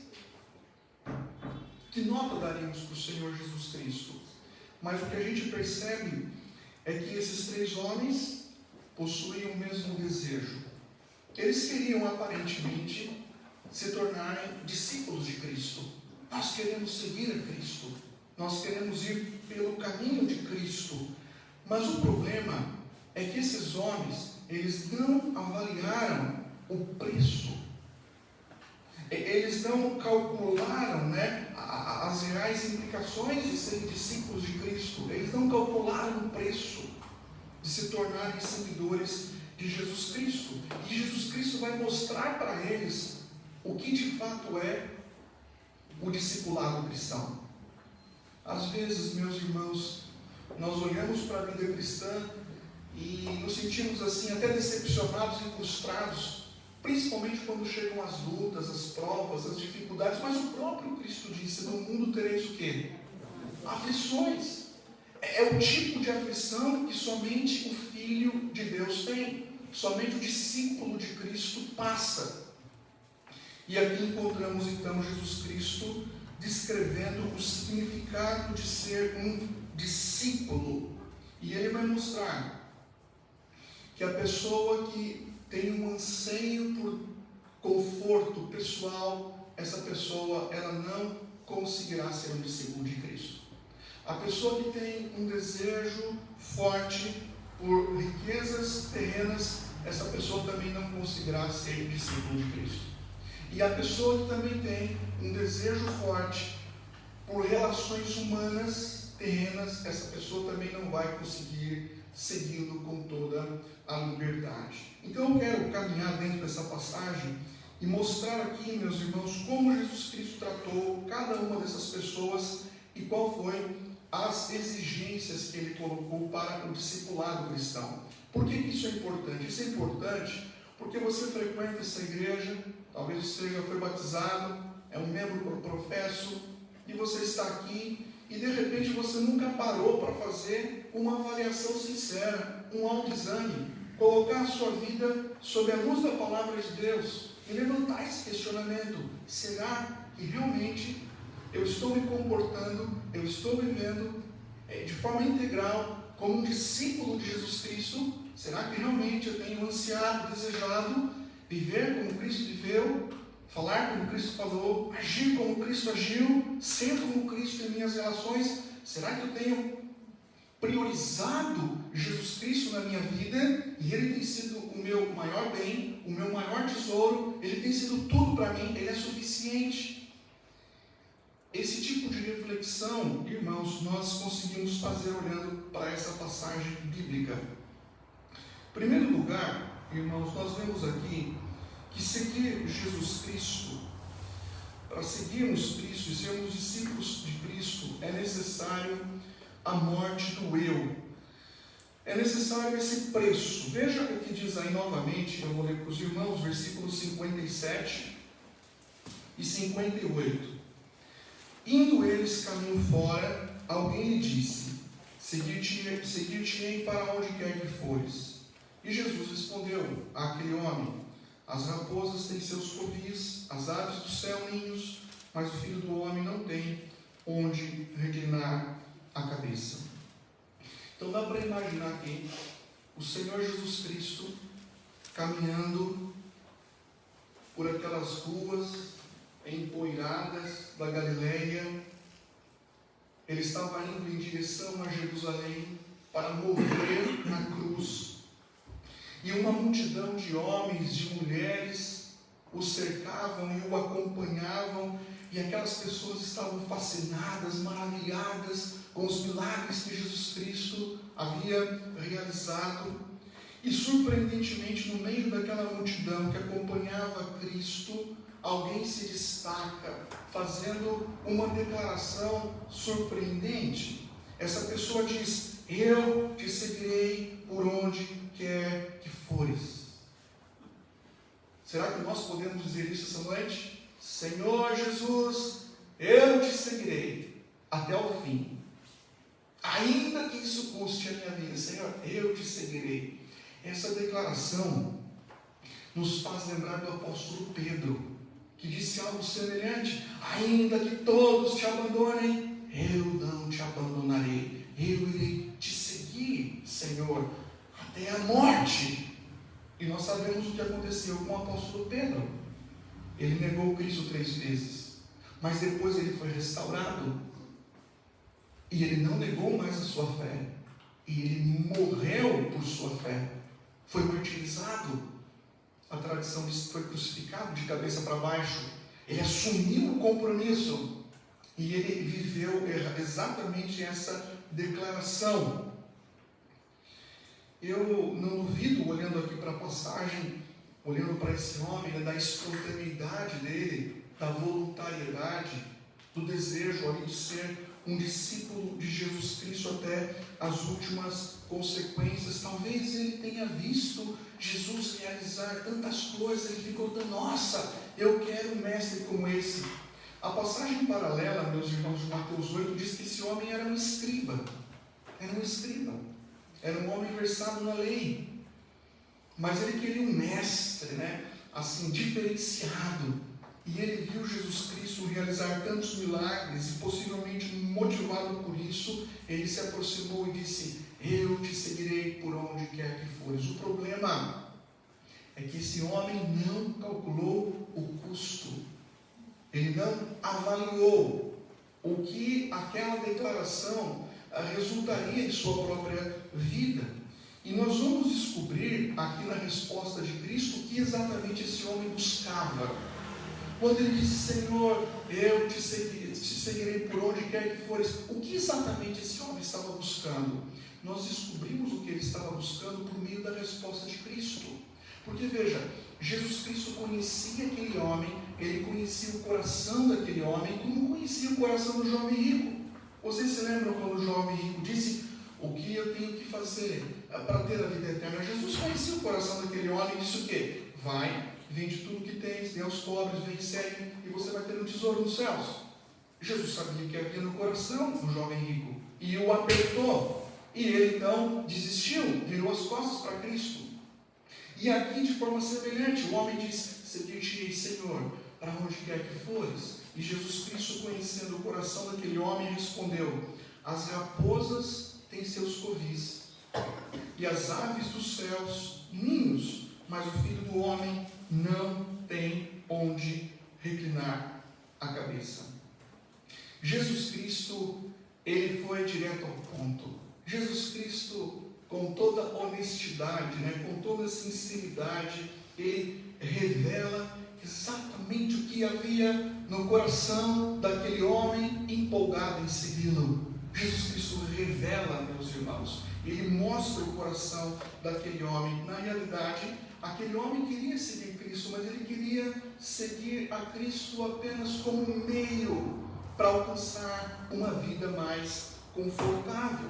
Que nota daríamos para o Senhor Jesus Cristo? Mas o que a gente percebe é que esses 3 homens possuíam o mesmo desejo, Eles queriam aparentemente se tornarem discípulos de Cristo. Nós queremos seguir a Cristo. Nós queremos ir pelo caminho de Cristo. Mas o problema é que esses homens, eles não avaliaram o preço. Eles não calcularam, as reais implicações de serem discípulos de Cristo. Eles não calcularam o preço de se tornarem seguidores de Jesus Cristo. E Jesus Cristo vai mostrar para eles o que de fato é o discipulado cristão. Às vezes, meus irmãos, nós olhamos para a vida cristã e nos sentimos assim até decepcionados e frustrados, principalmente quando chegam as lutas, as provas, as dificuldades. Mas o próprio Cristo disse: no mundo tereis o quê? Aflições. É o tipo de aflição que somente o Filho de Deus tem, somente o discípulo de Cristo passa. E aqui encontramos então Jesus Cristo descrevendo o significado de ser um discípulo. E ele vai mostrar que a pessoa que tem um anseio por conforto pessoal, essa pessoa ela não conseguirá ser um discípulo de Cristo. A pessoa que tem um desejo forte por riquezas terrenas, essa pessoa também não conseguirá ser discípulo de Cristo. E a pessoa que também tem um desejo forte por relações humanas terrenas, essa pessoa também não vai conseguir segui-lo com toda a liberdade. Então eu quero caminhar dentro dessa passagem e mostrar aqui, meus irmãos, como Jesus Cristo tratou cada uma dessas pessoas e qual foi as exigências que ele colocou para o discipulado cristão. Por que isso é importante? Isso é importante porque você frequenta essa igreja, talvez você já foi batizado, é um membro professo, e você está aqui e de repente você nunca parou para fazer uma avaliação sincera, um autoexame, colocar a sua vida sob a luz da palavra de Deus e levantar esse questionamento: será que realmente eu estou me comportando, eu estou vivendo de forma integral como um discípulo de Jesus Cristo? Será que realmente eu tenho ansiado, desejado viver como Cristo viveu, falar como Cristo falou, agir como Cristo agiu, ser como Cristo em minhas relações? Será que eu tenho priorizado Jesus Cristo na minha vida e Ele tem sido o meu maior bem, o meu maior tesouro? Ele tem sido tudo para mim, Ele é suficiente? Esse tipo de reflexão, irmãos, nós conseguimos fazer olhando para essa passagem bíblica. Em primeiro lugar, irmãos, nós vemos aqui que seguir Jesus Cristo, para seguirmos Cristo e sermos discípulos de Cristo, é necessário a morte do eu. É necessário esse preço. Veja o que diz aí novamente, eu vou ler para os irmãos, versículos 57 e 58. Indo eles caminho fora, alguém lhe disse: seguir-te-ei para onde quer que fores. E Jesus respondeu àquele homem: as raposas têm seus covis, as aves do céu ninhos, mas o Filho do Homem não tem onde reclinar a cabeça. Então dá para imaginar aqui o Senhor Jesus Cristo caminhando por aquelas ruas empoeiradas da Galileia. Ele estava indo em direção a Jerusalém para morrer na cruz. E uma multidão de homens, de mulheres, o cercavam e o acompanhavam, e aquelas pessoas estavam fascinadas, maravilhadas com os milagres que Jesus Cristo havia realizado. E surpreendentemente, no meio daquela multidão que acompanhava Cristo, alguém se destaca, fazendo uma declaração surpreendente. Essa pessoa diz: eu te seguirei por onde quer que fores. Será que nós podemos dizer isso essa noite? Senhor Jesus, eu te seguirei até o fim. Ainda que isso custe a minha vida, Senhor, eu te seguirei. Essa declaração nos faz lembrar do apóstolo Pedro, que disse algo semelhante: ainda que todos te abandonem, eu não te abandonarei. Eu irei te seguir, Senhor, até a morte. E nós sabemos o que aconteceu com o apóstolo Pedro. Ele negou Cristo 3 vezes, mas depois ele foi restaurado. E ele não negou mais a sua fé. E ele morreu por sua fé. Foi martirizado. A tradição diz que foi crucificado de cabeça para baixo. Ele assumiu o compromisso. E ele viveu exatamente essa declaração. Eu não duvido, olhando aqui para a passagem, olhando para esse homem, da espontaneidade dele, da voluntariedade, do desejo ali de ser um discípulo de Jesus Cristo até as últimas consequências. Talvez ele tenha visto Jesus realizar tantas coisas, ele ficou tão, nossa, eu quero um mestre como esse. A passagem paralela, meus irmãos, de Mateus 8, diz que esse homem era um escriba. Era um escriba. Era um homem versado na lei. Mas ele queria um mestre, assim, diferenciado. E ele viu Jesus Cristo realizar tantos milagres e possivelmente motivado por isso, ele se aproximou e disse: eu te seguirei por onde quer que fores. O problema é que esse homem não calculou o custo. Ele não avaliou o que aquela declaração resultaria em sua própria vida. E nós vamos descobrir aqui na resposta de Cristo o que exatamente esse homem buscava. Quando ele disse: Senhor, eu te seguirei por onde quer que fores, o que exatamente esse homem estava buscando? Nós descobrimos o que ele estava buscando por meio da resposta de Cristo. Porque veja, Jesus Cristo conhecia aquele homem, ele conhecia o coração daquele homem, como conhecia o coração do jovem rico. Vocês se lembram quando o jovem rico disse: o que eu tenho que fazer para ter a vida eterna? Jesus conhecia o coração daquele homem e disse o quê? Vai, vende tudo que tens, dê aos pobres, vem, segue, e você vai ter um tesouro nos céus. Jesus sabia o que havia no coração do jovem rico, e o apertou, e ele então desistiu, virou as costas para Cristo. E aqui, de forma semelhante, o homem diz: seguir-te-ei, Senhor, para onde quer que fores. E Jesus Cristo, conhecendo o coração daquele homem, respondeu: as raposas têm seus covis, e as aves dos céus ninhos, mas o Filho do Homem não tem onde reclinar a cabeça. Jesus Cristo, ele foi direto ao ponto. Jesus Cristo, com toda honestidade, com toda sinceridade, ele revela exatamente o que havia no coração daquele homem empolgado em segui-lo. Jesus Cristo revela, meus irmãos, ele mostra o coração daquele homem. Na realidade, aquele homem queria seguir Cristo, mas ele queria seguir a Cristo apenas como um meio para alcançar uma vida mais confortável.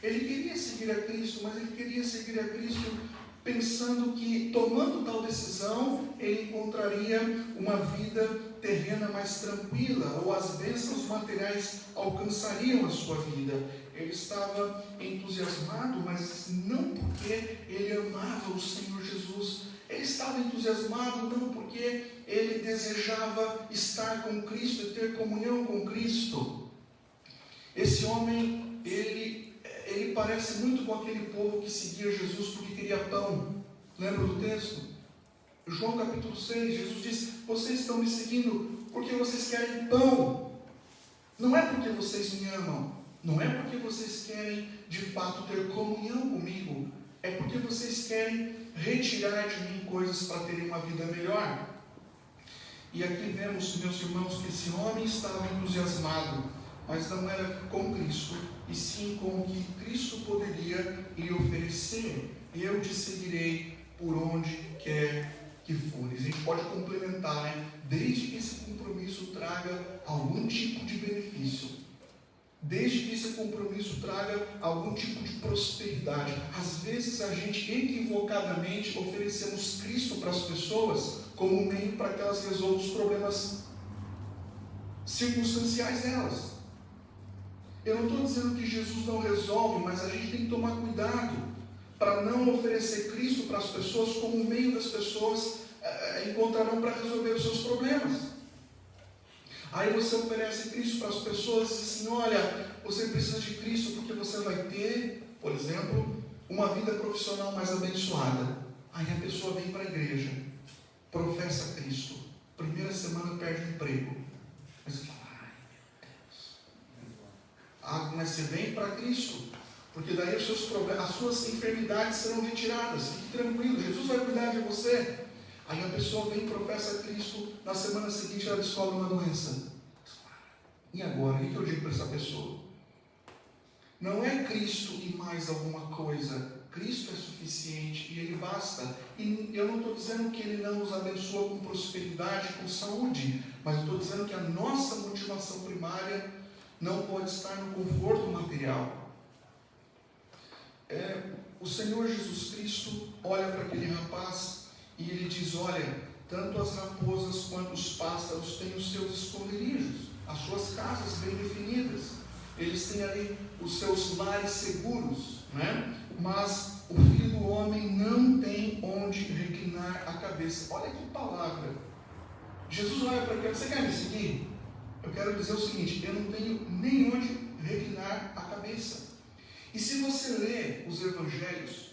Ele queria seguir a Cristo, mas ele queria seguir a Cristo pensando que, tomando tal decisão, ele encontraria uma vida terrena mais tranquila, ou as bênçãos materiais alcançariam a sua vida. Ele estava entusiasmado, mas não porque ele amava o Senhor Jesus. Ele estava entusiasmado não porque ele desejava estar com Cristo e ter comunhão com Cristo. Esse homem, ele parece muito com aquele povo que seguia Jesus porque queria pão. Lembra do texto? João capítulo 6, Jesus diz: vocês estão me seguindo porque vocês querem pão. Não é porque vocês me amam. Não é porque vocês querem de fato ter comunhão comigo. É porque vocês querem retirar de mim coisas para terem uma vida melhor. E aqui vemos, meus irmãos, que esse homem estava entusiasmado, mas não era com Cristo, e sim com o que Cristo poderia lhe oferecer. Eu te seguirei por onde quer que fores. A gente pode complementar, desde que esse compromisso traga algum tipo de benefício, desde que esse compromisso traga algum tipo de prosperidade. Às vezes a gente equivocadamente oferecemos Cristo para as pessoas como um meio para que elas resolvam os problemas circunstanciais delas. Eu não estou dizendo que Jesus não resolve, mas a gente tem que tomar cuidado para não oferecer Cristo para as pessoas como um meio das pessoas encontrarão para resolver os seus problemas. Aí você oferece Cristo para as pessoas e diz assim: olha, você precisa de Cristo porque você vai ter, por exemplo, uma vida profissional mais abençoada. Aí a pessoa vem para a igreja, professa Cristo, primeira semana perde o emprego. Aí você fala, ai meu Deus. Mas você vem para Cristo, porque daí os seus problemas, as suas enfermidades serão retiradas. Fique tranquilo, Jesus vai cuidar de você. Aí a pessoa vem e professa Cristo, na semana seguinte ela descobre uma doença. E agora, o que eu digo para essa pessoa? Não é Cristo e mais alguma coisa. Cristo é suficiente e Ele basta. E eu não estou dizendo que Ele não nos abençoa com prosperidade, com saúde, mas eu estou dizendo que a nossa motivação primária não pode estar no conforto material. O Senhor Jesus Cristo olha para aquele rapaz e Ele diz, olha, tanto as raposas quanto os pássaros têm os seus esconderijos, as suas casas bem definidas, eles têm ali os seus lares seguros, né? Mas o Filho do Homem não tem onde reclinar a cabeça. Olha que palavra. Jesus olha para aquele, você quer me seguir? Eu quero dizer o seguinte, eu não tenho nem onde reclinar a cabeça. E se você ler os evangelhos,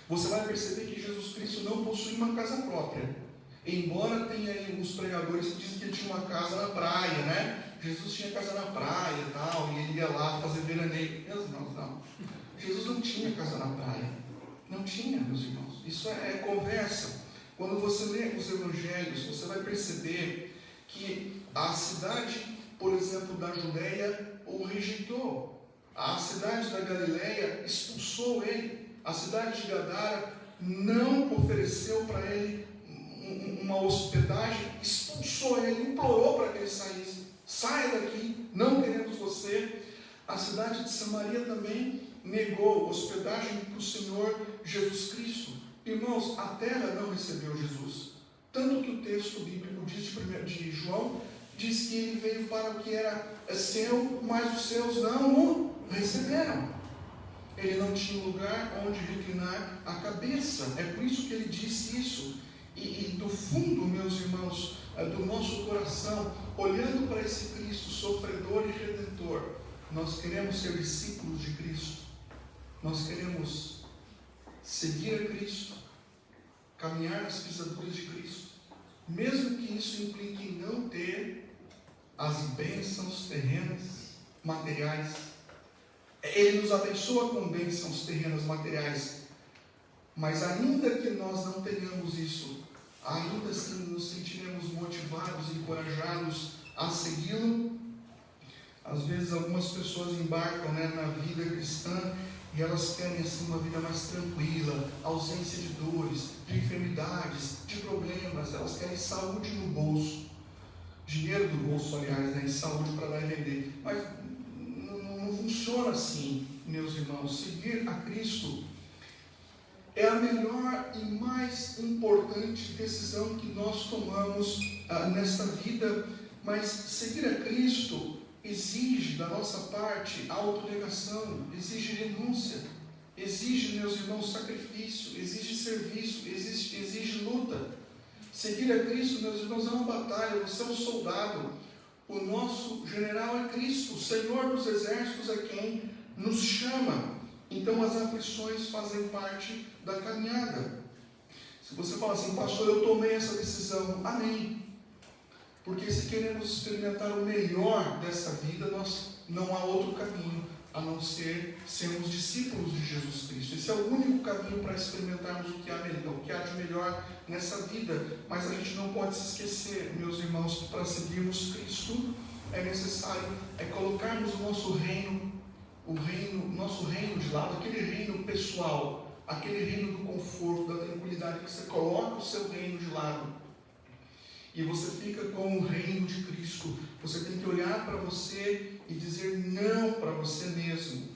você vai perceber que Jesus Cristo não possui uma casa própria. Embora tenha aí alguns pregadores que dizem que ele tinha uma casa na praia, né? Jesus tinha casa na praia e tal, e ele ia lá fazer veraneio. Meus irmãos, não. Jesus não tinha casa na praia. Não tinha, meus irmãos. Isso é conversa. Quando você lê os evangelhos, você vai perceber que a cidade, por exemplo, da Judeia, o rejeitou. A cidade da Galileia expulsou ele. A cidade de Gadara não ofereceu para ele uma hospedagem, expulsou ele, implorou para que ele saísse. Saia daqui, não queremos você. A cidade de Samaria também negou hospedagem para o Senhor Jesus Cristo. Irmãos, a terra não recebeu Jesus. Tanto que o texto bíblico diz de João, diz que ele veio para o que era seu, mas os seus não o receberam. Ele não tinha lugar onde reclinar a cabeça. É por isso que ele disse isso. E do fundo, meus irmãos, do nosso coração, olhando para esse Cristo sofredor e redentor, nós queremos ser discípulos de Cristo. Nós queremos seguir a Cristo, caminhar nas pisaduras de Cristo, mesmo que isso implique em não ter as bênçãos terrenas, materiais. Ele nos abençoa com bênçãos terrenas, materiais, mas ainda que nós não tenhamos isso, ainda assim nos sentiremos motivados e encorajados a segui-lo. Às vezes algumas pessoas embarcam, na vida cristã e elas querem assim uma vida mais tranquila, ausência de dores, de enfermidades, de problemas. Elas querem saúde no bolso, dinheiro do bolso, aliás, e saúde para dar e vender. Mas não funciona assim, meus irmãos. Seguir a Cristo é a melhor e mais importante decisão que nós tomamos nesta vida. Mas seguir a Cristo exige da nossa parte autonegação, exige renúncia, exige, meus irmãos, sacrifício, exige serviço, exige luta. Seguir a Cristo, meus irmãos, é uma batalha. Você é um soldado. O nosso general é Cristo, o Senhor dos exércitos é quem nos chama. Então as aflições fazem parte da caminhada. Se você fala assim, pastor, eu tomei essa decisão, amém. Porque se queremos experimentar o melhor dessa vida, não há outro caminho a não ser sermos discípulos de Jesus Cristo. Esse é o único caminho para experimentarmos o que há de melhor nessa vida. Mas a gente não pode se esquecer, meus irmãos, que para seguirmos Cristo é necessário colocarmos o nosso reino de lado, aquele reino pessoal, aquele reino do conforto, da tranquilidade, que você coloca o seu reino de lado e você fica com o reino de Cristo. Você tem que olhar para você e dizer não para você mesmo.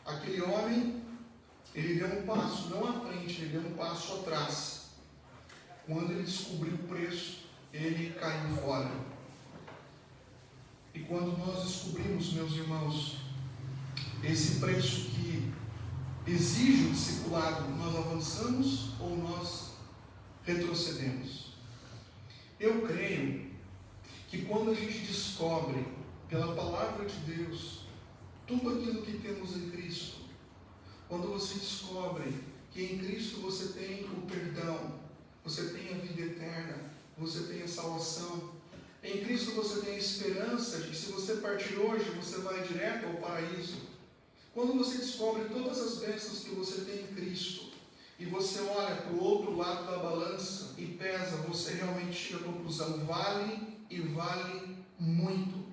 Aquele homem, ele deu um passo, não à frente, ele deu um passo atrás. Quando ele descobriu o preço, ele caiu fora. E quando nós descobrimos, meus irmãos, esse preço que exige o discipulado, nós avançamos ou nós retrocedemos? Eu creio que quando a gente descobre pela palavra de Deus tudo aquilo que temos em Cristo, quando você descobre que em Cristo você tem o perdão, você tem a vida eterna, você tem a salvação. Em Cristo você tem a esperança de que se você partir hoje, você vai direto ao paraíso. Quando você descobre todas as bênçãos que você tem em Cristo, e você olha para o outro lado da balança e pesa, você realmente chega à conclusão, vale e vale muito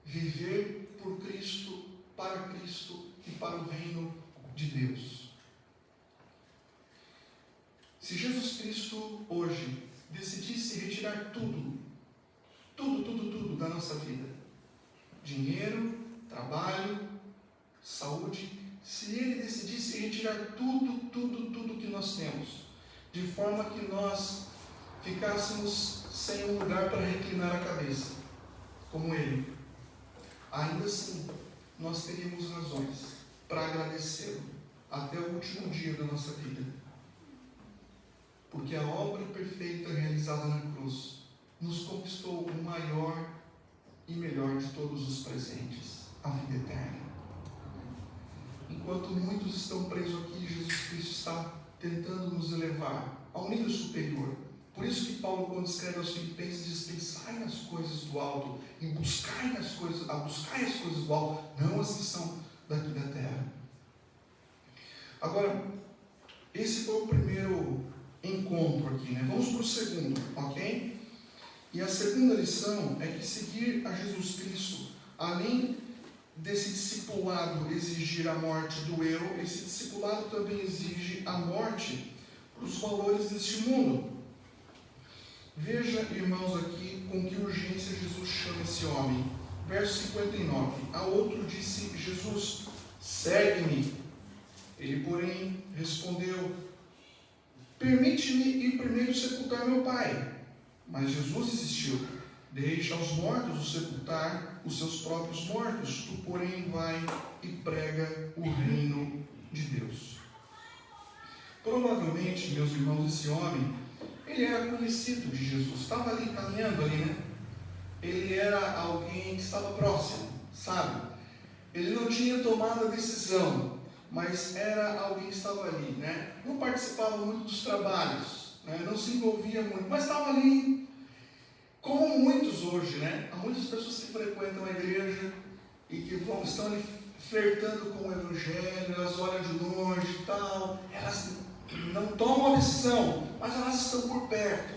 viver por Cristo, para Cristo e para o reino de Deus. Se Jesus Cristo hoje decidisse retirar tudo da nossa vida, dinheiro, trabalho, saúde, se Ele decidisse retirar tudo que nós temos, de forma que nós ficássemos sem um lugar para reclinar a cabeça, como Ele, ainda assim, nós teríamos razões para agradecê-lo até o último dia da nossa vida. Porque a obra perfeita realizada na cruz nos conquistou o maior e melhor de todos os presentes, a vida eterna. Enquanto muitos estão presos aqui, Jesus Cristo está tentando nos elevar a um nível superior. Por isso que Paulo, quando escreve aos Filipenses, diz: pensai nas coisas do alto e buscai as coisas do alto, não as que são daqui da terra. Agora, esse foi o primeiro encontro aqui, né? Vamos para o segundo, ok? E a segunda lição é que seguir a Jesus Cristo, além desse discipulado exigir a morte do eu, esse discipulado também exige a morte dos valores deste mundo. Veja, irmãos, aqui com que urgência Jesus chama esse homem. Verso 59. A outro disse Jesus: segue-me. Ele, porém, respondeu: permite-me ir primeiro sepultar meu pai. Mas Jesus insistiu: deixa aos mortos o sepultar os seus próprios mortos. Tu, porém, vai e prega o reino de Deus. Provavelmente, meus irmãos, esse homem, ele era conhecido de Jesus, estava ali caminhando ali, né? Ele era alguém que estava próximo, sabe? Ele não tinha tomado a decisão, mas era alguém que estava ali, né? Não participava muito dos trabalhos, né? Não se envolvia muito, mas estava ali, como muitos hoje, né? Há muitas pessoas que frequentam a igreja e que estão ali flertando com o evangelho, elas olham de longe e tal, elas não tomam a decisão, mas elas estão por perto.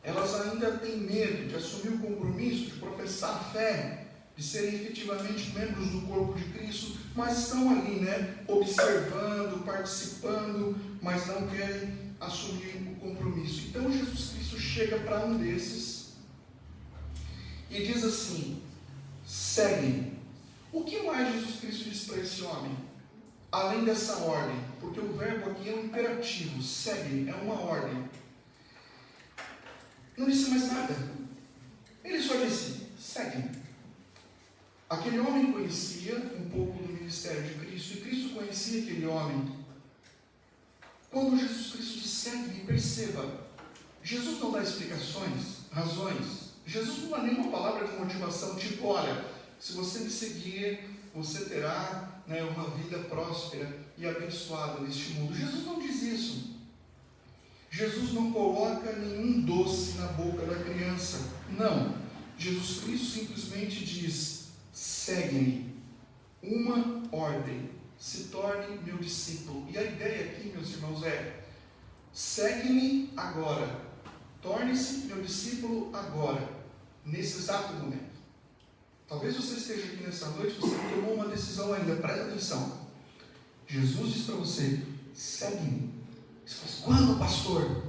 Elas ainda têm medo de assumir o compromisso, de professar a fé, de serem efetivamente membros do corpo de Cristo, mas estão ali, né, observando, participando, mas não querem assumir o compromisso. Então Jesus Cristo chega para um desses e diz assim: segue-me. O que mais Jesus Cristo diz para esse homem? Além dessa ordem, porque o verbo aqui é um imperativo, segue, é uma ordem. Não disse mais nada. Ele só disse: segue. Aquele homem conhecia um pouco do ministério de Cristo, e Cristo conhecia aquele homem. Quando Jesus Cristo diz: segue, perceba, Jesus não dá explicações, razões. Jesus não dá nenhuma palavra de motivação, tipo: olha, se você me seguir, você terá, né, uma vida próspera e abençoada neste mundo. Jesus não diz isso. Jesus não coloca nenhum doce na boca da criança. Não. Jesus Cristo simplesmente diz: segue-me. Uma ordem: se torne meu discípulo. E a ideia aqui, meus irmãos, é: segue-me agora. Torne-se meu discípulo agora, nesse exato momento. Talvez você esteja aqui nessa noite, você não tomou uma decisão ainda. Presta atenção. Jesus diz para você: segue-me. Você fala: quando, pastor?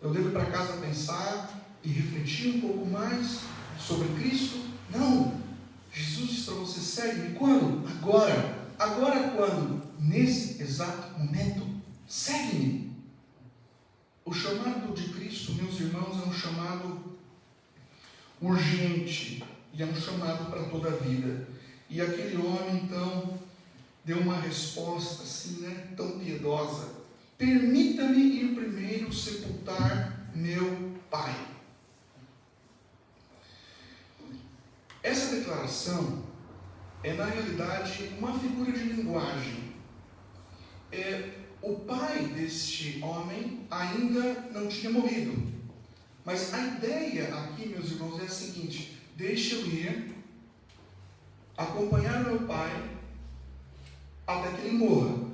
Eu devo ir para casa pensar e refletir um pouco mais sobre Cristo? Não. Jesus diz para você: segue-me. Quando? Agora. Agora quando? Nesse exato momento. Segue-me. O chamado de Cristo, meus irmãos, é um chamado urgente. E é um chamado para toda a vida. E aquele homem, então, deu uma resposta assim, né, tão piedosa: permita-me ir primeiro sepultar meu pai. Essa declaração é, na realidade, uma figura de linguagem. O pai deste homem ainda não tinha morrido. Mas a ideia aqui, meus irmãos, é a seguinte: deixa eu ir acompanhar meu pai até que ele morra.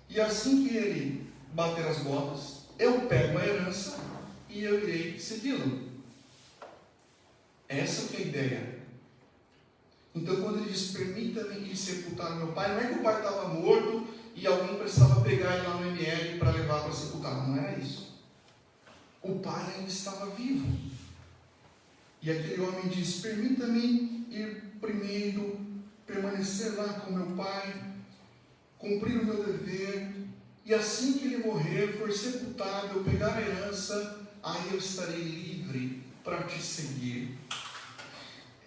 E assim que ele bater as botas, eu pego a herança e eu irei segui-lo. Essa que é a ideia. Então, quando ele diz, permita-me ir sepultar meu pai, não é que o pai estava morto e alguém precisava pegar ele lá no ML para levar para sepultar. Não era isso. O pai ainda estava vivo. E aquele homem diz, permita-me ir primeiro, permanecer lá com meu pai, cumprir o meu dever, e assim que ele morrer, for sepultado, eu pegar a herança, aí eu estarei livre para te seguir.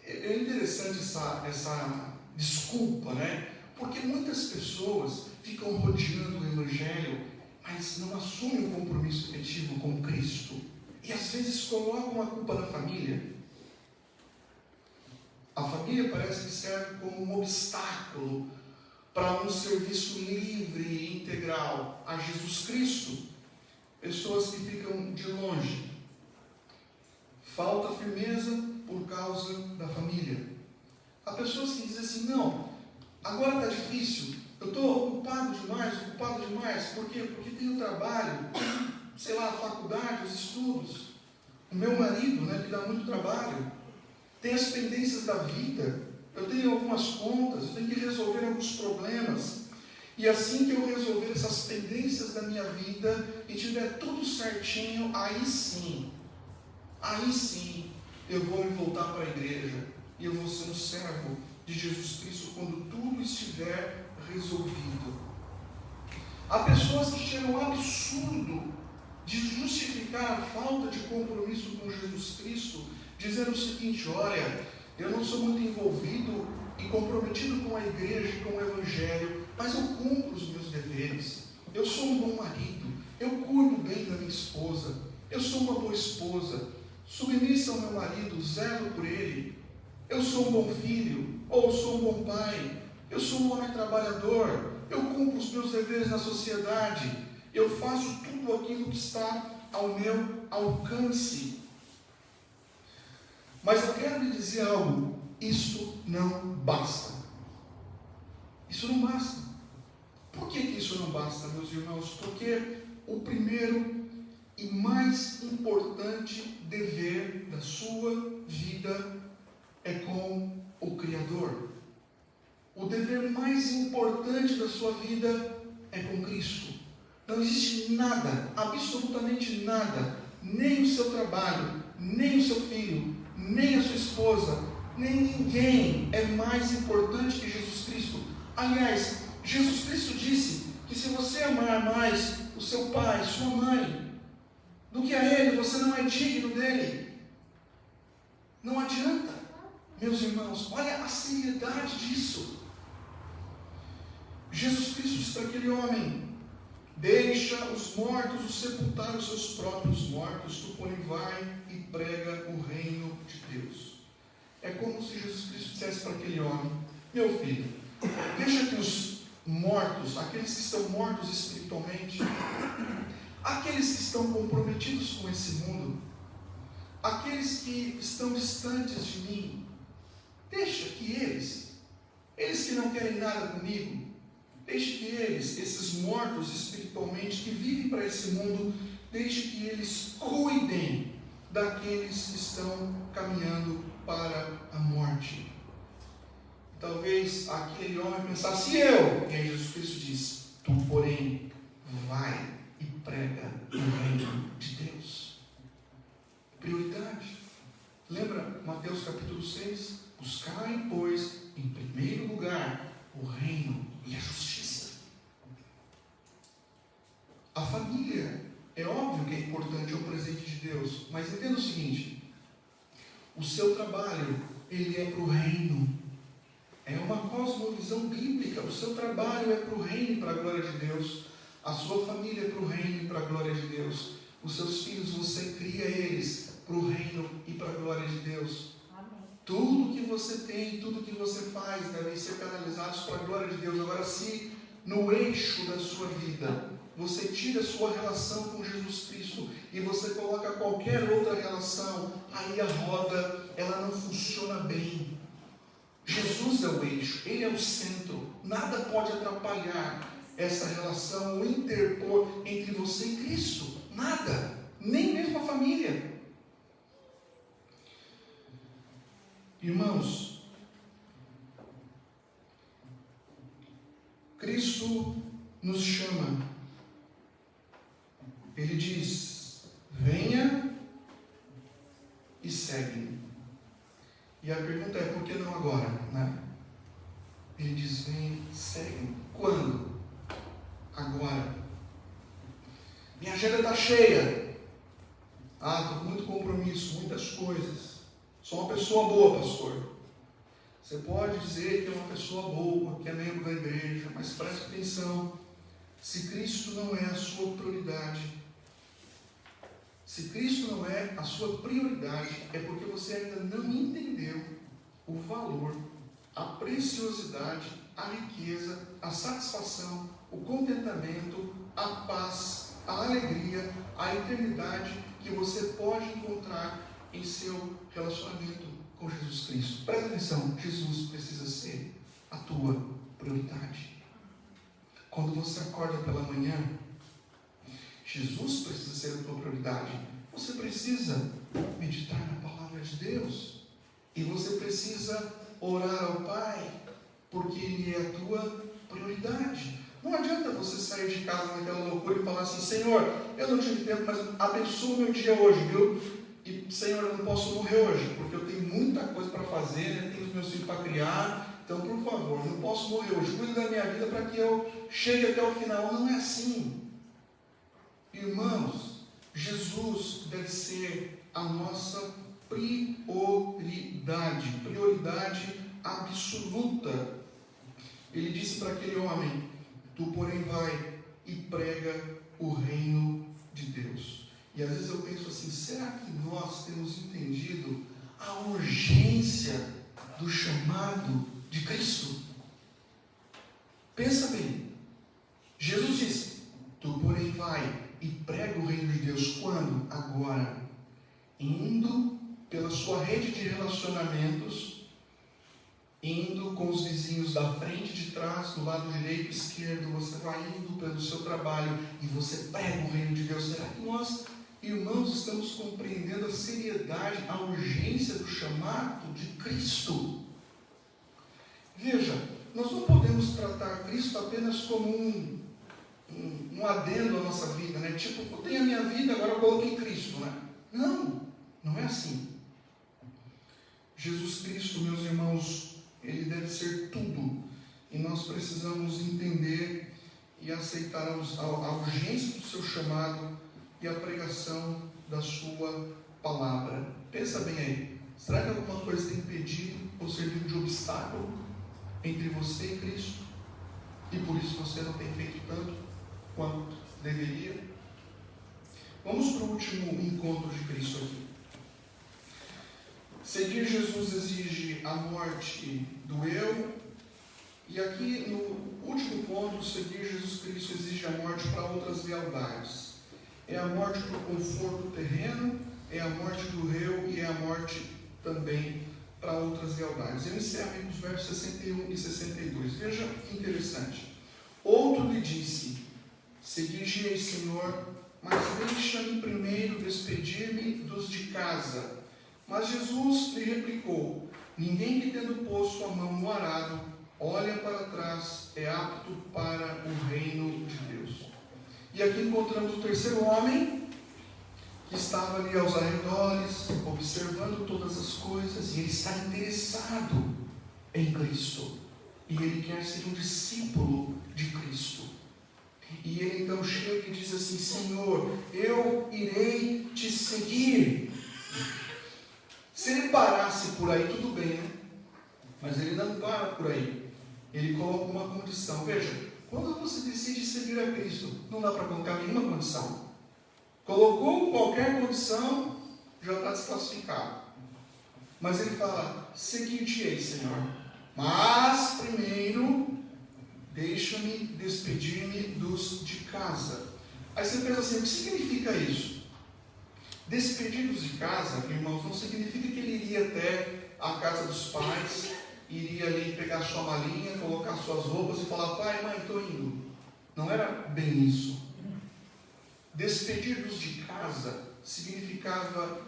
É interessante essa desculpa, né? Porque muitas pessoas ficam rodeando o Evangelho, mas não assumem um compromisso efetivo com Cristo. E às vezes colocam a culpa na família. A família parece que serve como um obstáculo para um serviço livre e integral a Jesus Cristo. Pessoas que ficam de longe. Falta firmeza por causa da família. Há pessoas que dizem assim, não, agora está difícil, eu estou ocupado demais, por quê? Porque tenho trabalho, sei lá, a faculdade, os estudos, o meu marido, né, que dá muito trabalho, tem as pendências da vida, eu tenho algumas contas, eu tenho que resolver alguns problemas, e assim que eu resolver essas pendências da minha vida e tiver tudo certinho, aí sim, eu vou me voltar para a igreja e eu vou ser um servo de Jesus Cristo quando tudo estiver resolvido. Há pessoas que chegam ao absurdo de justificar a falta de compromisso com Jesus Cristo, dizendo o seguinte, olha, eu não sou muito envolvido e comprometido com a igreja e com o Evangelho, mas eu cumpro os meus deveres, eu sou um bom marido, eu cuido bem da minha esposa, eu sou uma boa esposa, submissa ao meu marido, zelo por ele, eu sou um bom filho, ou sou um bom pai, eu sou um homem trabalhador, eu cumpro os meus deveres na sociedade, eu faço tudo aquilo que está ao meu alcance. Mas eu quero lhe dizer algo, isto não basta. Isso não basta. Por que isso não basta, meus irmãos? Porque o primeiro e mais importante dever da sua vida é com o Criador. O dever mais importante da sua vida é com Cristo. Não existe nada, absolutamente nada, nem o seu trabalho, nem o seu filho, nem a sua esposa, nem ninguém é mais importante que Jesus Cristo. Aliás, Jesus Cristo disse que se você amar mais o seu pai, sua mãe, do que a ele, você não é digno dele. Não adianta, meus irmãos, olha a seriedade disso. Jesus Cristo disse para aquele homem, deixa os mortos sepultar os seus próprios mortos, tu porém vai e prega o reino de Deus. É como se Jesus Cristo dissesse para aquele homem, meu filho, deixa que os mortos, aqueles que estão mortos espiritualmente, aqueles que estão comprometidos com esse mundo, aqueles que estão distantes de mim, deixa que eles que não querem nada comigo, deixe que eles, esses mortos espiritualmente, que vivem para esse mundo, deixe que eles cuidem daqueles que estão caminhando para a morte. Talvez aquele homem pensasse, e eu? E aí Jesus Cristo diz, tu porém vai e prega o reino de Deus. Prioridade. Lembra Mateus capítulo 6? Buscai, pois, em primeiro lugar, o reino e a justiça. A família, é óbvio que é importante, é um presente de Deus, mas entenda o seguinte, o seu trabalho, ele é para o reino, é uma cosmovisão bíblica, o seu trabalho é para o reino e para a glória de Deus, a sua família é para o reino e para a glória de Deus, os seus filhos, você cria eles para o reino e para a glória de Deus. Tudo que você tem, tudo que você faz devem ser canalizados para a glória de Deus. Agora, se no eixo da sua vida, você tira a sua relação com Jesus Cristo e você coloca qualquer outra relação, aí a roda, ela não funciona bem. Jesus é o eixo, Ele é o centro, nada pode atrapalhar essa relação ou interpor entre você e Cristo, nada, nem mesmo a família. Irmãos, Cristo nos chama, Ele diz: venha e segue-me. E a pergunta é: por que não agora? Né? Ele diz: vem, segue-me. Quando? Agora. Minha agenda está cheia. Estou com muito compromisso, muitas coisas. Sou uma pessoa boa, pastor. Você pode dizer que é uma pessoa boa, que é membro da igreja, mas preste atenção. Se Cristo não é a sua prioridade, se Cristo não é a sua prioridade, é porque você ainda não entendeu o valor, a preciosidade, a riqueza, a satisfação, o contentamento, a paz, a alegria, a eternidade que você pode encontrar em seu relacionamento com Jesus Cristo. Presta atenção, Jesus precisa ser a tua prioridade. Quando você acorda pela manhã, Jesus precisa ser a tua prioridade. Você precisa meditar na palavra de Deus. E você precisa orar ao Pai, porque Ele é a tua prioridade. Não adianta você sair de casa naquela loucura e falar assim: Senhor, eu não tive tempo, mas abençoa o meu dia hoje, viu? E Senhor, eu não posso morrer hoje, porque eu tenho muita coisa para fazer, né? Tenho os meus filhos para criar. Então, por favor, não posso morrer hoje. Cuide da minha vida para que eu chegue até o final. Não é assim. Irmãos, Jesus deve ser a nossa prioridade, prioridade absoluta. Ele disse para aquele homem: tu, porém, vai e prega o reino de Deus. E às vezes eu penso assim: será que nós temos entendido a urgência do chamado de Cristo? Pensa bem. Jesus disse: tu, porém, vai e prega o reino de Deus. Quando? Agora. Indo pela sua rede de relacionamentos, indo com os vizinhos da frente, de trás, do lado direito, esquerdo, você vai indo pelo seu trabalho e você prega o reino de Deus. Será que nós, irmãos, estamos compreendendo a seriedade, a urgência do chamado de Cristo? Veja, nós não podemos tratar Cristo apenas como um adendo à nossa vida, né? Tipo, eu tenho a minha vida, agora eu coloquei Cristo, né? Não é assim. Jesus Cristo, meus irmãos, Ele deve ser tudo. E nós precisamos entender e aceitar a urgência do seu chamado e a pregação da sua palavra. Pensa bem aí. Será que alguma coisa tem impedido ou servido de obstáculo entre você e Cristo? E por isso você não tem feito tanto quanto deveria? Vamos para o último encontro de Cristo aqui. Seguir Jesus exige a morte do eu. E aqui no último ponto, seguir Jesus Cristo exige a morte para outras lealdades. É a morte para o conforto terreno, é a morte do eu e é a morte também para outras lealdades. Eu encerro aí os versos 61 e 62. Veja que interessante. Outro lhe disse: seguir-te-ei, Senhor, mas deixa-me primeiro despedir-me dos de casa. Mas Jesus lhe replicou: ninguém que, tendo posto a mão no arado, olha para trás, é apto para o reino de Deus. E aqui encontramos o terceiro homem, que estava ali aos arredores, observando todas as coisas, e ele está interessado em Cristo. E ele quer ser um discípulo de Cristo. E ele então chega e diz assim: Senhor, eu irei te seguir. Se ele parasse por aí, tudo bem, né? Mas ele não para por aí. Ele coloca uma condição. Veja, quando você decide seguir a Cristo, não dá para colocar nenhuma condição. Colocou qualquer condição, já está desclassificado. Mas ele fala: seguir-te-ei, Senhor, mas primeiro deixa-me despedir-me dos de casa. Aí você pensa assim, o que significa isso? Despedir-nos de casa, irmãos, não significa que ele iria até a casa dos pais, iria ali pegar sua malinha, colocar suas roupas e falar, pai, mãe, estou indo. Não era bem isso. Despedir-nos de casa significava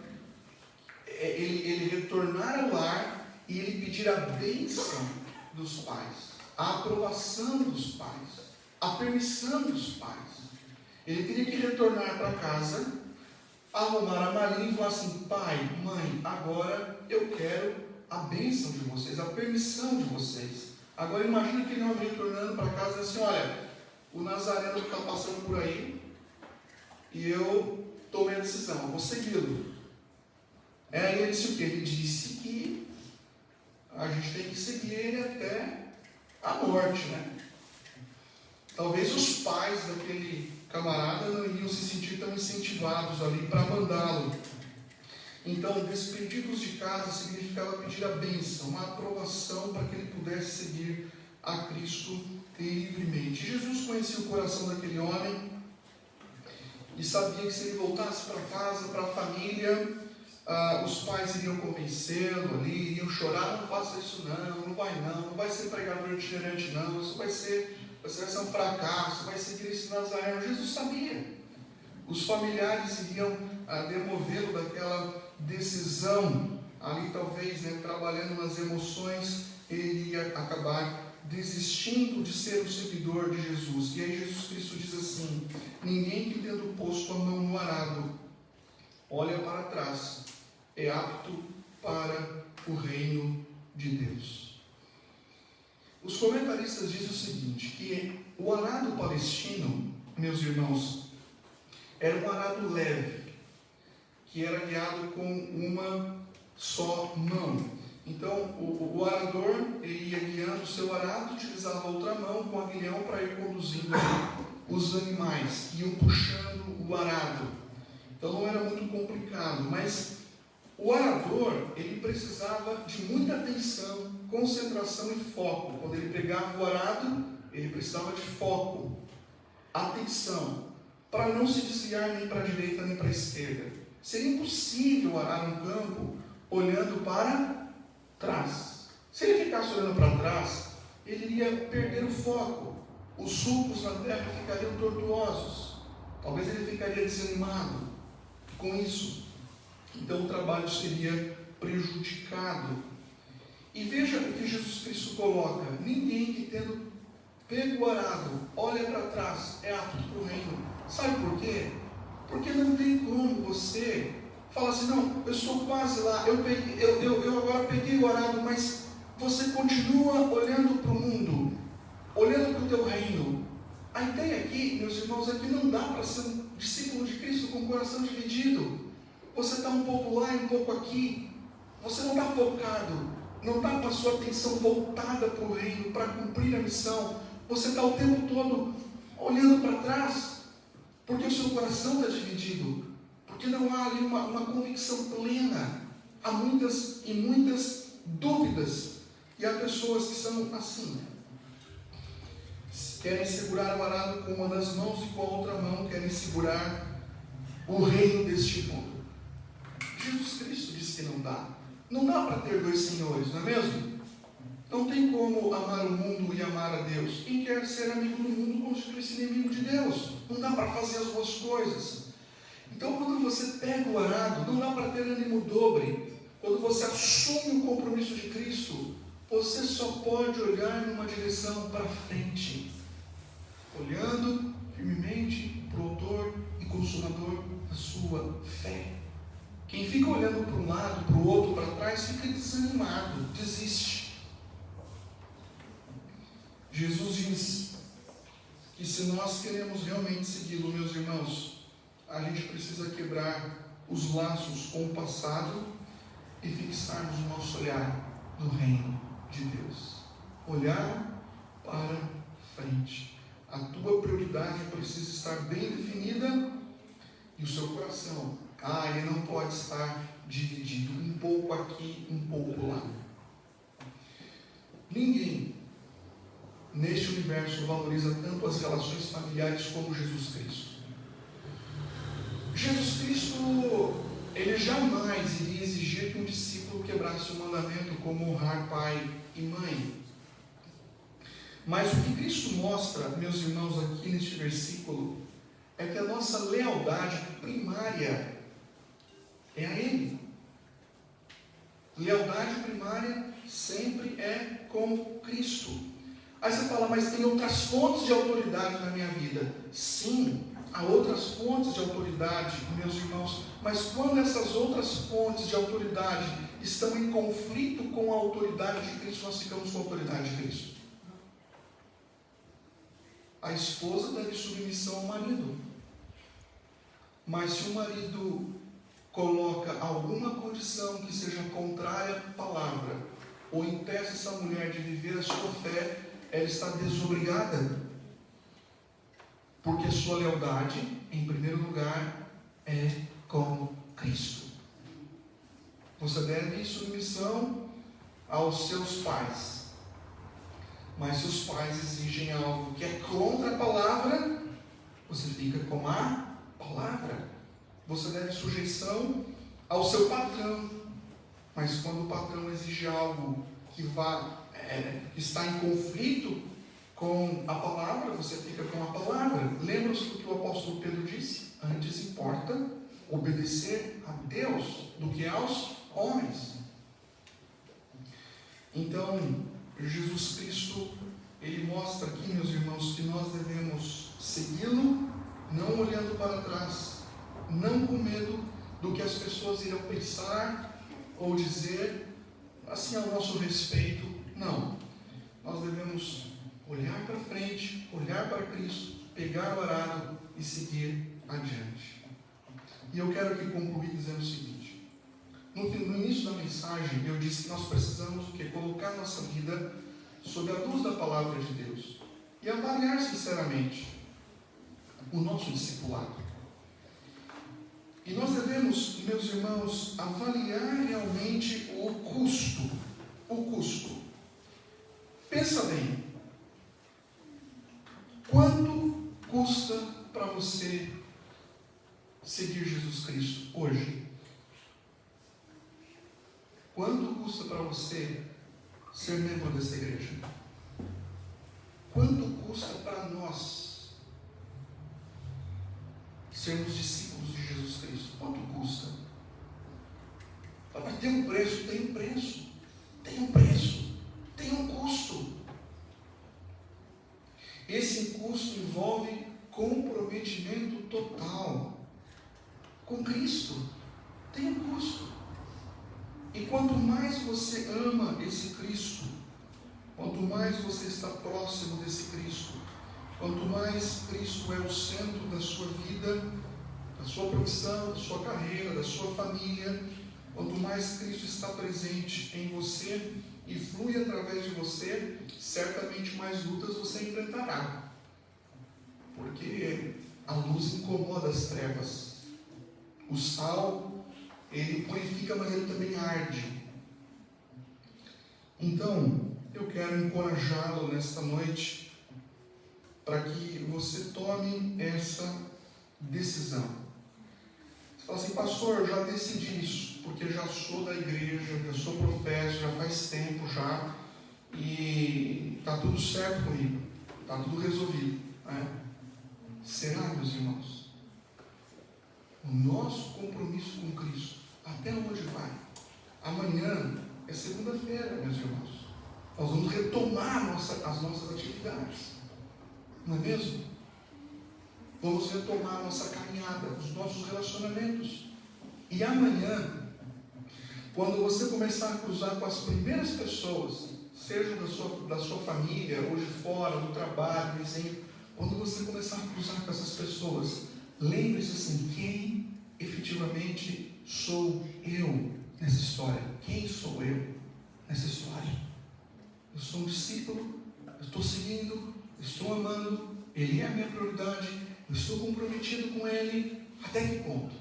ele retornar ao lar e ele pedir a bênção dos pais, a aprovação dos pais, a permissão dos pais. Ele teria que retornar para casa, arrumar a malinha e falar assim, pai, mãe, agora eu quero a bênção de vocês, a permissão de vocês. Agora imagina que ele não retornando para casa e assim, olha, o Nazareno está passando por aí e eu tomei a decisão, eu vou segui-lo. Aí ele disse o quê? Ele disse que a gente tem que seguir ele até a morte, né? Talvez os pais daquele camarada não iriam se sentir tão incentivados ali para mandá-lo. Então, despedidos de casa significava pedir a bênção, uma aprovação para que ele pudesse seguir a Cristo livremente. Jesus conhecia o coração daquele homem e sabia que se ele voltasse para casa, para a família, os pais iriam convencê-lo ali, iriam chorar, não faça isso não vai ser pregador itinerante não, isso vai ser um fracasso, vai seguir esse Nazareno. Jesus sabia. Os familiares iriam demovê-lo daquela decisão, ali talvez, trabalhando nas emoções, ele ia acabar desistindo de ser o seguidor de Jesus. E aí Jesus Cristo diz assim, ninguém que tendo posto a mão no arado, olha para trás, é apto para o reino de Deus. Os comentaristas dizem o seguinte, que o arado palestino, meus irmãos, era um arado leve, que era guiado com uma só mão. Então, o arador ele ia guiando o seu arado, utilizava a outra mão com o aguilhão para ir conduzindo os animais, iam puxando o arado. Então, não era muito complicado, mas o arador, ele precisava de muita atenção, concentração e foco. Quando ele pegava o arado, ele precisava de foco, atenção, para não se desviar nem para a direita nem para a esquerda. Seria impossível arar um campo olhando para trás. Se ele ficasse olhando para trás, ele iria perder o foco. Os sulcos na terra ficariam tortuosos. Talvez ele ficaria desanimado com isso. Então o trabalho seria prejudicado. E veja o que Jesus Cristo coloca: ninguém que tendo pego o arado, olha para trás, é apto para o reino. Sabe por quê? Porque não tem como você falar assim, não, eu estou quase lá, eu agora peguei o arado, mas você continua olhando para o mundo, olhando para o teu reino. A ideia aqui, meus irmãos, é que não dá para ser um discípulo de Cristo com o coração dividido. Você está um pouco lá e um pouco aqui. Você não está focado, não está com a sua atenção voltada para o reino, para cumprir a missão. Você está o tempo todo olhando para trás, porque o seu coração está dividido, porque não há ali uma convicção plena. Há muitas e muitas dúvidas, e há pessoas que são assim. Querem segurar o arado com uma das mãos e com a outra mão querem segurar o reino deste mundo. Jesus Cristo disse que não dá. Não dá para ter dois senhores, não é mesmo? Não tem como amar o mundo e amar a Deus. Quem quer ser amigo do mundo constitui-se inimigo de Deus. Não dá para fazer as duas coisas. Então, quando você pega o arado, não dá para ter ânimo dobre. Quando você assume o compromisso de Cristo, você só pode olhar numa direção para frente, olhando firmemente para o autor e consumador da sua fé. Quem fica olhando para um lado, para o outro, para trás, fica desanimado, desiste. Jesus diz que se nós queremos realmente segui-lo, meus irmãos, a gente precisa quebrar os laços com o passado e fixarmos o nosso olhar no reino de Deus. Olhar para frente. A tua prioridade precisa estar bem definida e o seu coração, ele não pode estar dividido, um pouco aqui, um pouco lá. Ninguém neste universo valoriza tanto as relações familiares como Jesus Cristo. Jesus Cristo, ele jamais iria exigir que um discípulo quebrasse o mandamento como honrar pai e mãe. Mas o que Cristo mostra, meus irmãos, aqui neste versículo, é que a nossa lealdade primária é a Ele. Lealdade primária sempre é com Cristo. Aí você fala, mas tem outras fontes de autoridade na minha vida. Sim, há outras fontes de autoridade, meus irmãos, mas quando essas outras fontes de autoridade estão em conflito com a autoridade de Cristo, nós ficamos com a autoridade de Cristo. A esposa deve submissão ao marido, mas se o marido coloca alguma condição que seja contrária à palavra, ou impeça essa mulher de viver a sua fé, ela está desobrigada, porque a sua lealdade, em primeiro lugar, é com Cristo. Você deve submissão aos seus pais, mas se os pais exigem algo que é contra a palavra, você fica com a palavra. Você deve sujeição ao seu patrão, mas quando o patrão exige algo que está em conflito com a palavra, você fica com a palavra. Lembra-se do que o apóstolo Pedro disse? Antes importa obedecer a Deus do que aos homens. Então, Jesus Cristo, ele mostra aqui, meus irmãos, que nós devemos segui-lo, não olhando para trás, não com medo do que as pessoas irão pensar ou dizer, assim, ao nosso respeito. Não, nós devemos olhar para frente, olhar para Cristo, pegar o arado e seguir adiante. E eu quero aqui concluir dizendo o seguinte: no início da mensagem eu disse que nós precisamos o quê? Colocar nossa vida sob a luz da palavra de Deus e avaliar sinceramente o nosso discipulado. E nós devemos, meus irmãos, avaliar realmente o custo. O custo. Pensa bem. Quanto custa para você seguir Jesus Cristo hoje? Quanto custa para você ser membro dessa igreja? Quanto custa para nós sermos discípulos de Jesus Cristo? Quanto custa? Mas tem um preço, tem um preço, tem um preço, tem um custo. Esse custo envolve comprometimento total com Cristo. Tem um custo. E quanto mais você ama esse Cristo, quanto mais você está próximo desse Cristo, quanto mais Cristo é o centro da sua vida, da sua profissão, da sua carreira, da sua família, quanto mais Cristo está presente em você e flui através de você, certamente mais lutas você enfrentará. Porque a luz incomoda as trevas. O sal, ele purifica, mas ele também arde. Então, eu quero encorajá-lo nesta noite para que você tome essa decisão. Você fala assim: pastor, eu já decidi isso, porque já sou da igreja, já sou professo, já faz tempo já, e está tudo certo comigo, está tudo resolvido, né? Será, meus irmãos? O nosso compromisso com Cristo até onde vai? Amanhã é segunda-feira, meus irmãos. Nós vamos retomar as nossas atividades, não é mesmo? Vamos retomar a nossa caminhada, os nossos relacionamentos. E amanhã, quando você começar a cruzar com as primeiras pessoas, seja da sua família, ou de fora, do trabalho, vizinho, quando você começar a cruzar com essas pessoas, lembre-se assim: quem efetivamente sou eu nessa história? Quem sou eu nessa história? Eu sou um discípulo, eu estou seguindo, eu estou amando, Ele é a minha prioridade, eu estou comprometido com Ele, até que ponto?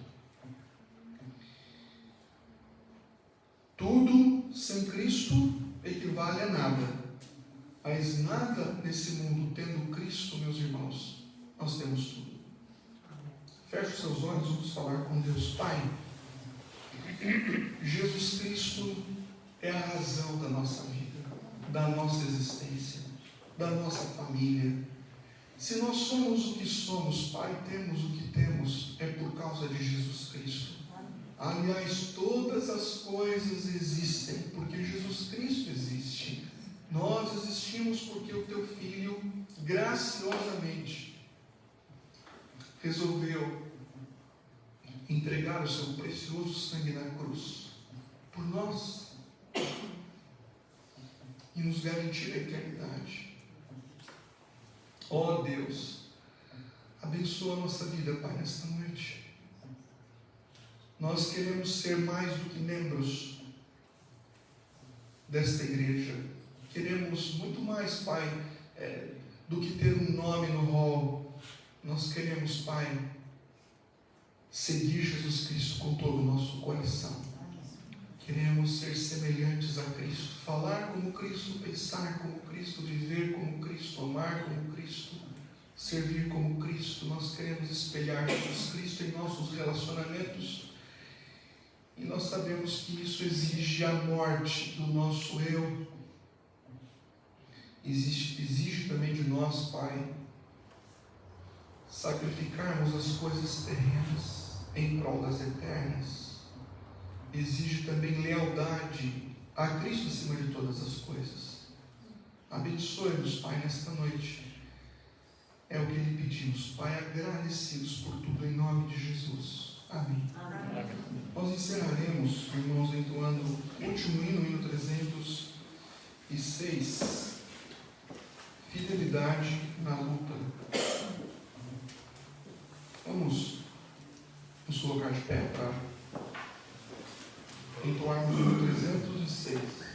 Tudo sem Cristo equivale a nada. Mas nada nesse mundo, tendo Cristo, meus irmãos, nós temos tudo. Feche os seus olhos, vamos falar com Deus. Pai, Jesus Cristo é a razão da nossa vida, da nossa existência, da nossa família. Se nós somos o que somos, Pai, temos o que temos, é por causa de Jesus Cristo. Aliás, todas as coisas existem porque Jesus Cristo existe. Nós existimos porque o Teu Filho, graciosamente, resolveu entregar o seu precioso sangue na cruz por nós e nos garantir a eternidade. Ó Deus, abençoa a nossa vida, Pai, nesta noite. Nós queremos ser mais do que membros desta igreja. Queremos muito mais, Pai, do que ter um nome no hall. Nós queremos, Pai, seguir Jesus Cristo com todo o nosso coração. Queremos ser semelhantes a Cristo, falar como Cristo, pensar como Cristo, viver como Cristo, amar como Cristo, servir como Cristo. Nós queremos espelhar Jesus Cristo em nossos relacionamentos. E nós sabemos que isso exige a morte do nosso eu. Exige também de nós, Pai, sacrificarmos as coisas terrenas em prol das eternas. Exige também lealdade a Cristo acima de todas as coisas. Abençoe-nos, Pai, nesta noite. É o que lhe pedimos, Pai, agradecidos por tudo, em nome de Jesus. Amém. Amém. Nós encerraremos, irmãos, entoando o último hino 306. Fidelidade na luta. Vamos nos colocar de pé para entoarmos o hino 306.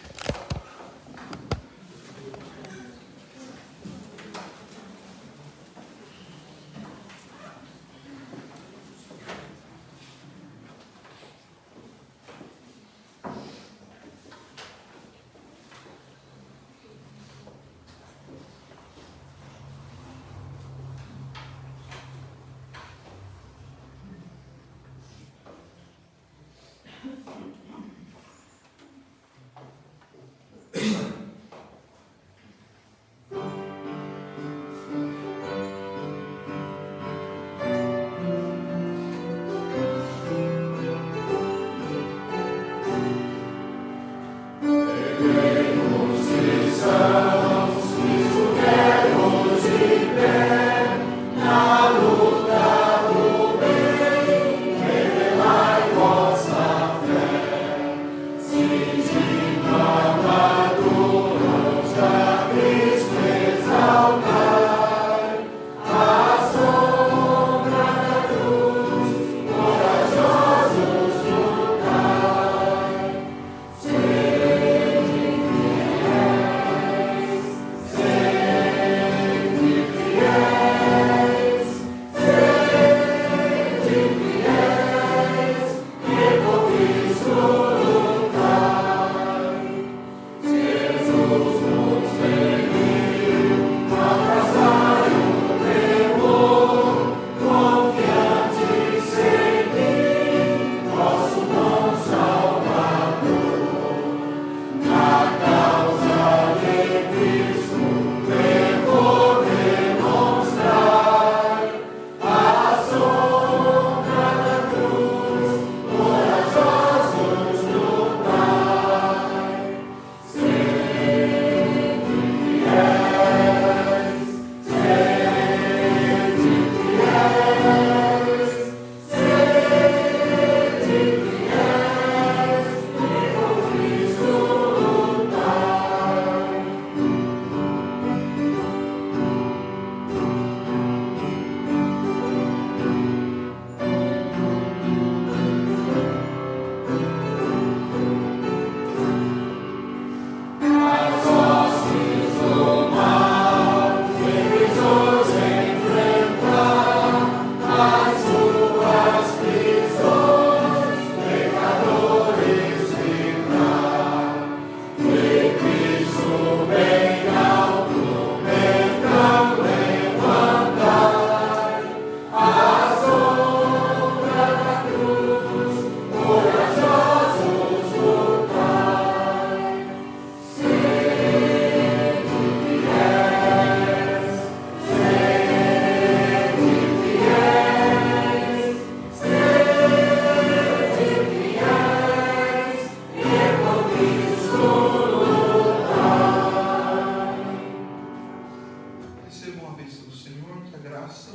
graça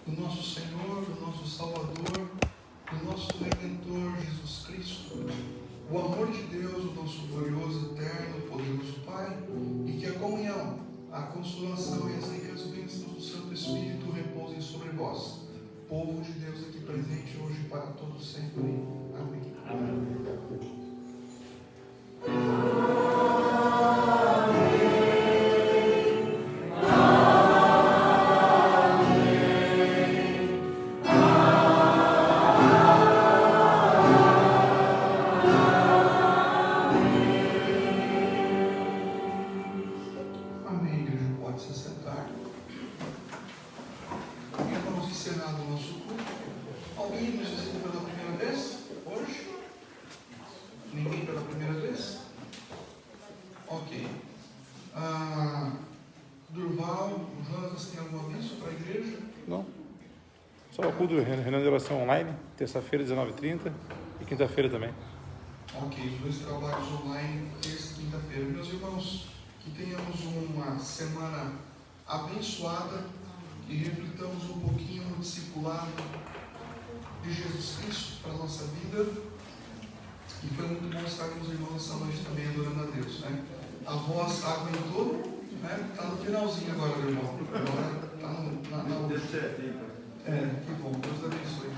do nosso Senhor, do nosso Salvador, do nosso Redentor Jesus Cristo, o amor de Deus, o nosso glorioso, eterno, poderoso Pai, e que a comunhão, a consolação e as ricas bênçãos do Santo Espírito repousem sobre vós, povo de Deus aqui presente hoje e para todos sempre. Amém. Amém, igreja, pode se sentar. Irmãos, encerrado o nosso culto. Alguém nos assiste pela primeira vez? Hoje? Ninguém pela primeira vez? Ok. Durval, Jonas, tem alguma bênção para a igreja? Não. Só o culto de reunião de oração online, terça-feira, 19h30 e quinta-feira também. Ok, os dois trabalhos online, terça e quinta-feira. Meus irmãos, que tenhamos uma semana abençoada e reflitamos um pouquinho no discipulado de Jesus Cristo para a nossa vida. E foi muito bom estar com os irmãos essa noite também adorando a Deus, né? A voz aguentou, né? Está no finalzinho agora, meu irmão. Agora está na última. Que bom, Deus abençoe.